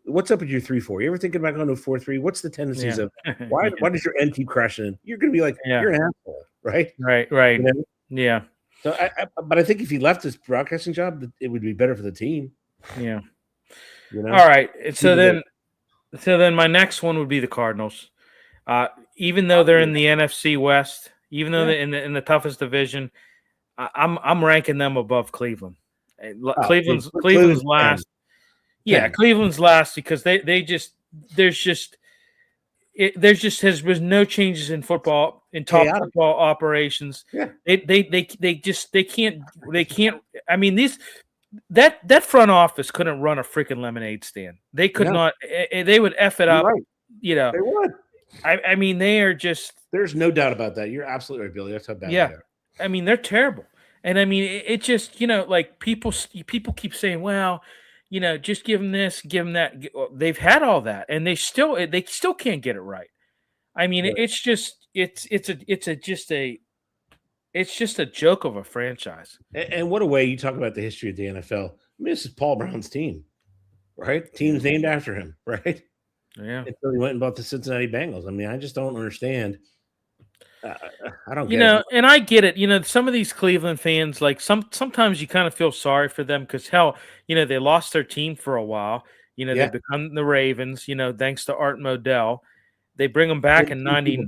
Speaker 1: what's up with your 3-4? You ever thinking about going to 4-3? What's the tendencies of why does your end keep crashing? You're going to be like, you're an asshole, right?
Speaker 2: Right. Yeah.
Speaker 1: So, but I think if he left his broadcasting job, it would be better for the team.
Speaker 2: Yeah.
Speaker 1: You know.
Speaker 2: All right. So then my next one would be the Cardinals. Even though they're in the NFC West, even though they're in the toughest division, I'm ranking them above Cleveland. Cleveland's last. Yeah, Cleveland's last because there has been no changes in football in top football operations.
Speaker 1: Yeah.
Speaker 2: They can't. I mean, that front office couldn't run a freaking lemonade stand. They could not. They would F it up.
Speaker 1: Right.
Speaker 2: You know,
Speaker 1: they would.
Speaker 2: I mean, they are just.
Speaker 1: There's no doubt about that. You're absolutely right, Billy. That's how bad they are.
Speaker 2: I mean, they're terrible. And I mean, it just, like people keep saying, well, just give them this, give them that. They've had all that, and they still can't get it right. I mean, it's just a joke of a franchise.
Speaker 1: And what a way you talk about the history of the NFL. I mean, this is Paul Brown's team, right? The team's named after him, right?
Speaker 2: Yeah.
Speaker 1: Until he went and bought the Cincinnati Bengals. I mean, I just don't understand. I don't get
Speaker 2: it. And I get it. Some of these Cleveland fans, like sometimes you kind of feel sorry for them because hell, they lost their team for a while. They become the Ravens, thanks to Art Modell. They bring them back in 90.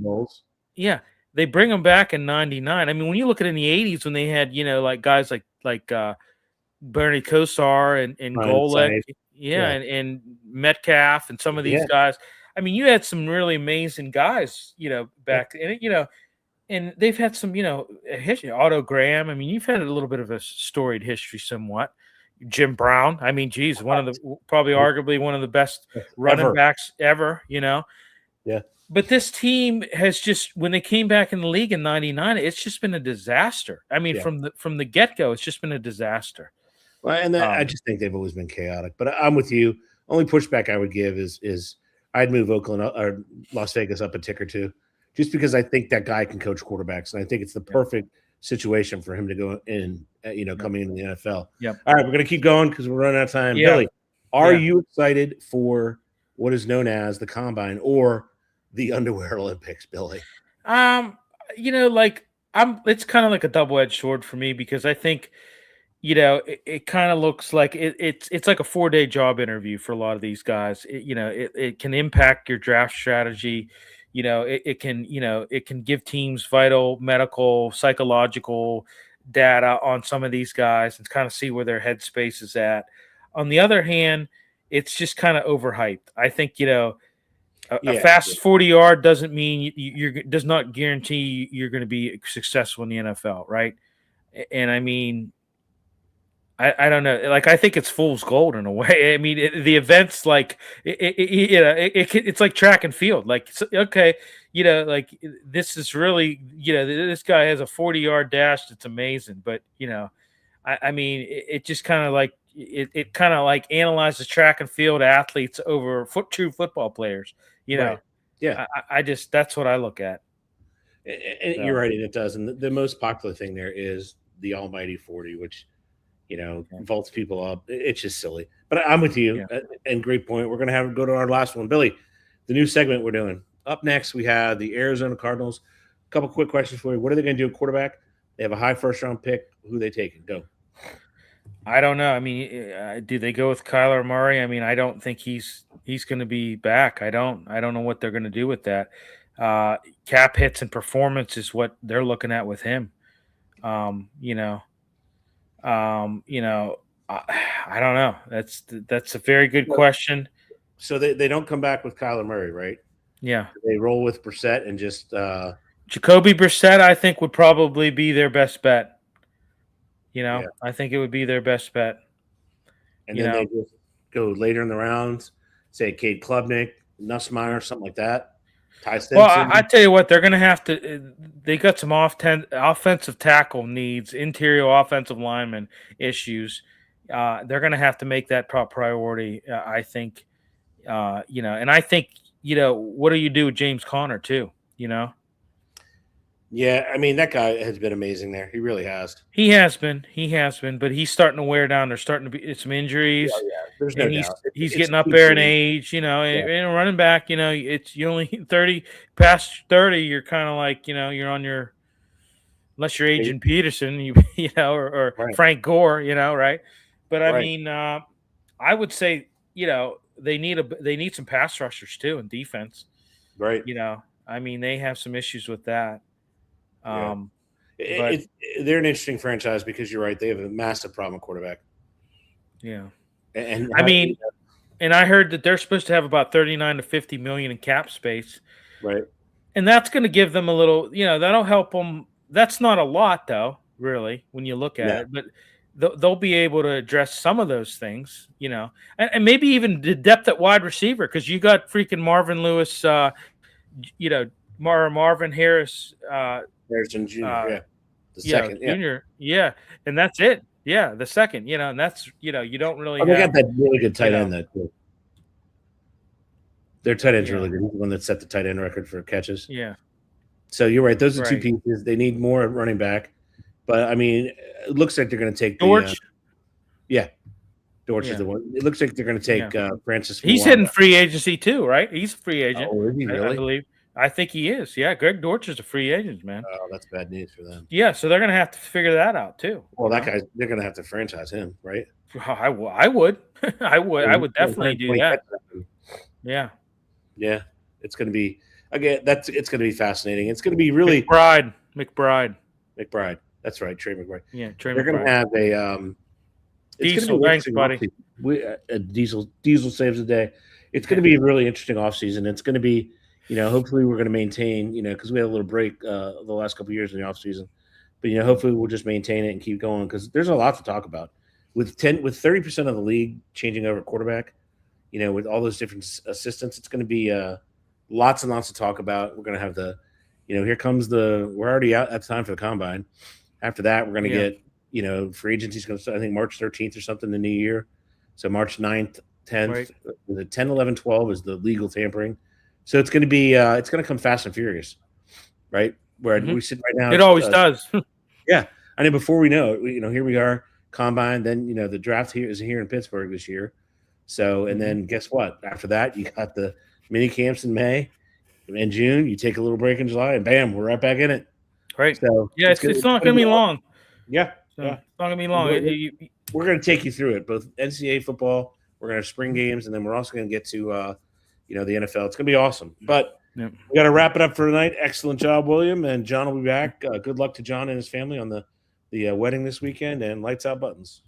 Speaker 2: Yeah. They bring them back in 99. I mean, when you look at it in the 80s when they had, like guys like Bernie Kosar and Golek, and Metcalf and some of these guys. I mean, you had some really amazing guys, back and and they've had some, history. Otto Graham. I mean, you've had a little bit of a storied history, somewhat. Jim Brown. I mean, geez, arguably one of the best running backs ever.
Speaker 1: Yeah.
Speaker 2: But this team has just, when they came back in the league in '99, it's just been a disaster. I mean, from the get-go, it's just been a disaster.
Speaker 1: Well, and I just think they've always been chaotic. But I'm with you. Only pushback I would give is I'd move Oakland or Las Vegas up a tick or two, just because I think that guy can coach quarterbacks, and I think it's the perfect situation for him to go in, coming into the NFL.
Speaker 2: Yeah.
Speaker 1: All right, we're going to keep going because we're running out of time.
Speaker 2: Yeah.
Speaker 1: Billy, are you excited for what is known as the Combine or the Underwear Olympics, Billy?
Speaker 2: It's kind of like a double-edged sword for me because I think, it kind of looks like it's like a 4-day job interview for a lot of these guys. It can impact your draft strategy. It can give teams vital medical, psychological data on some of these guys and kind of see where their headspace is at. On the other hand, it's just kind of overhyped. I think, a fast 40-yard doesn't mean does not guarantee you're going to be successful in the NFL, right? And I mean, I don't know. Like, I think it's fool's gold in a way. I mean, the events, like, it's like track and field. Like, okay, like this is really, this guy has a 40-yard dash. That's amazing. But, I mean, it just kind of like, it kind of like analyzes track and field athletes over true football players,
Speaker 1: Right. Yeah.
Speaker 2: I just, that's what I look at.
Speaker 1: And you're right. And it does. And the most popular thing there is the almighty 40, which, vaults people up. It's just silly. But I'm with you. Yeah. And great point. We're going to go to our last one. Billy, the new segment we're doing. Up next, we have the Arizona Cardinals. A couple quick questions for you. What are they going to do at quarterback? They have a high first-round pick. Who they taking? Go.
Speaker 2: I don't know. I mean, do they go with Kyler Murray? I mean, I don't think he's going to be back. I don't know what they're going to do with that. Cap hits and performance is what they're looking at with him. I don't know. That's a very good question.
Speaker 1: So they don't come back with Kyler Murray, right?
Speaker 2: Yeah.
Speaker 1: They roll with Brissett and just
Speaker 2: Jacoby Brissett, I think, would probably be their best bet. I think it would be their best bet.
Speaker 1: And then they just go later in the rounds, say Cade Klubnik, Nussmeier, something like that. Ty Stinson.
Speaker 2: Well, I tell you what, they're going to have to – they got some offensive tackle needs, interior offensive lineman issues. They're going to have to make that top priority, I think. And I think, what do you do with James Conner too,
Speaker 1: Yeah, I mean, that guy has been amazing there. He really has.
Speaker 2: He has been, but he's starting to wear down. There's starting to be some injuries.
Speaker 1: Yeah. There's no doubt.
Speaker 2: He's getting up there in age, and running back, it's you only 30 past 30. You're kind of like, you're on your, unless you're Adrian Peterson, or
Speaker 1: Right.
Speaker 2: Frank Gore, right? But I
Speaker 1: Right.
Speaker 2: mean, I would say, they need some pass rushers too in defense.
Speaker 1: Right.
Speaker 2: I mean, they have some issues with that.
Speaker 1: Yeah.
Speaker 2: But
Speaker 1: they're an interesting franchise because you're right. They have a massive problem with quarterback.
Speaker 2: yeah.
Speaker 1: And
Speaker 2: I mean, and I heard that they're supposed to have about 39 to 50 million in cap space.
Speaker 1: right.
Speaker 2: And that's going to give them a little, that'll help them. That's not a lot, though, really, when you look at it. But they'll be able to address some of those things, and maybe even the depth at wide receiver, because you got freaking Marvin Lewis, Marvin Harris,
Speaker 1: Harrison Jr. The second,
Speaker 2: Junior, and that's it. Yeah, the second, and that's you don't really.
Speaker 1: They got that really good tight end that too. Their tight end's really good. He's the one that set the tight end record for catches.
Speaker 2: Yeah.
Speaker 1: So you're right. Those are two pieces. They need more running back, but I mean, it looks like they're going to take
Speaker 2: Dortch.
Speaker 1: Dortch is the one. It looks like they're going to take Francis.
Speaker 2: He's hitting free agency too, right? He's a free agent.
Speaker 1: Oh, is he really?
Speaker 2: I believe. I think he is. Yeah, Greg Dortch is a free agent, man.
Speaker 1: Oh, that's bad news for them.
Speaker 2: Yeah, so they're going to have to figure that out too.
Speaker 1: Well, that guy, they're going to have to franchise him, right?
Speaker 2: I would. I would definitely do that. Yeah.
Speaker 1: Yeah, it's going to be it's going to be fascinating. It's going to be really
Speaker 2: McBride.
Speaker 1: That's right, Trey McBride.
Speaker 2: Yeah, Trey.
Speaker 1: They're going to have a
Speaker 2: Diesel. Thanks, buddy.
Speaker 1: Diesel saves the day. It's going to be a really interesting offseason. It's going to be, hopefully we're going to maintain, because we had a little break the last couple of years in the offseason. But hopefully we'll just maintain it and keep going because there's a lot to talk about. With 30% of the league changing over quarterback. With all those different assistants, it's going to be lots and lots to talk about. We're going to have here comes we're already out at the time for the combine. After that, we're going to get, free agency is going to start, I think, March 13th or something in the new year. So March 9th, 10th, the 10, 11, 12 is the legal tampering. So it's going to be, it's going to come fast and furious, right? Where we sit right now.
Speaker 2: It always does.
Speaker 1: Yeah. I mean, before we know it, here we are, combine. Then, the draft here is here in Pittsburgh this year. So, and then guess what? After that, you got the mini camps in May and June. You take a little break in July, and bam, we're right back in it.
Speaker 2: Right.
Speaker 1: So,
Speaker 2: it's not going to be long.
Speaker 1: Yeah.
Speaker 2: It's not going to be long.
Speaker 1: We're going to take you through it. Both NCAA football, we're going to have spring games, and then we're also going to get to, the NFL. It's going to be awesome. But we got to wrap it up for tonight. Excellent job, William. And John will be back. Good luck to John and his family on the wedding this weekend, and lights out buttons.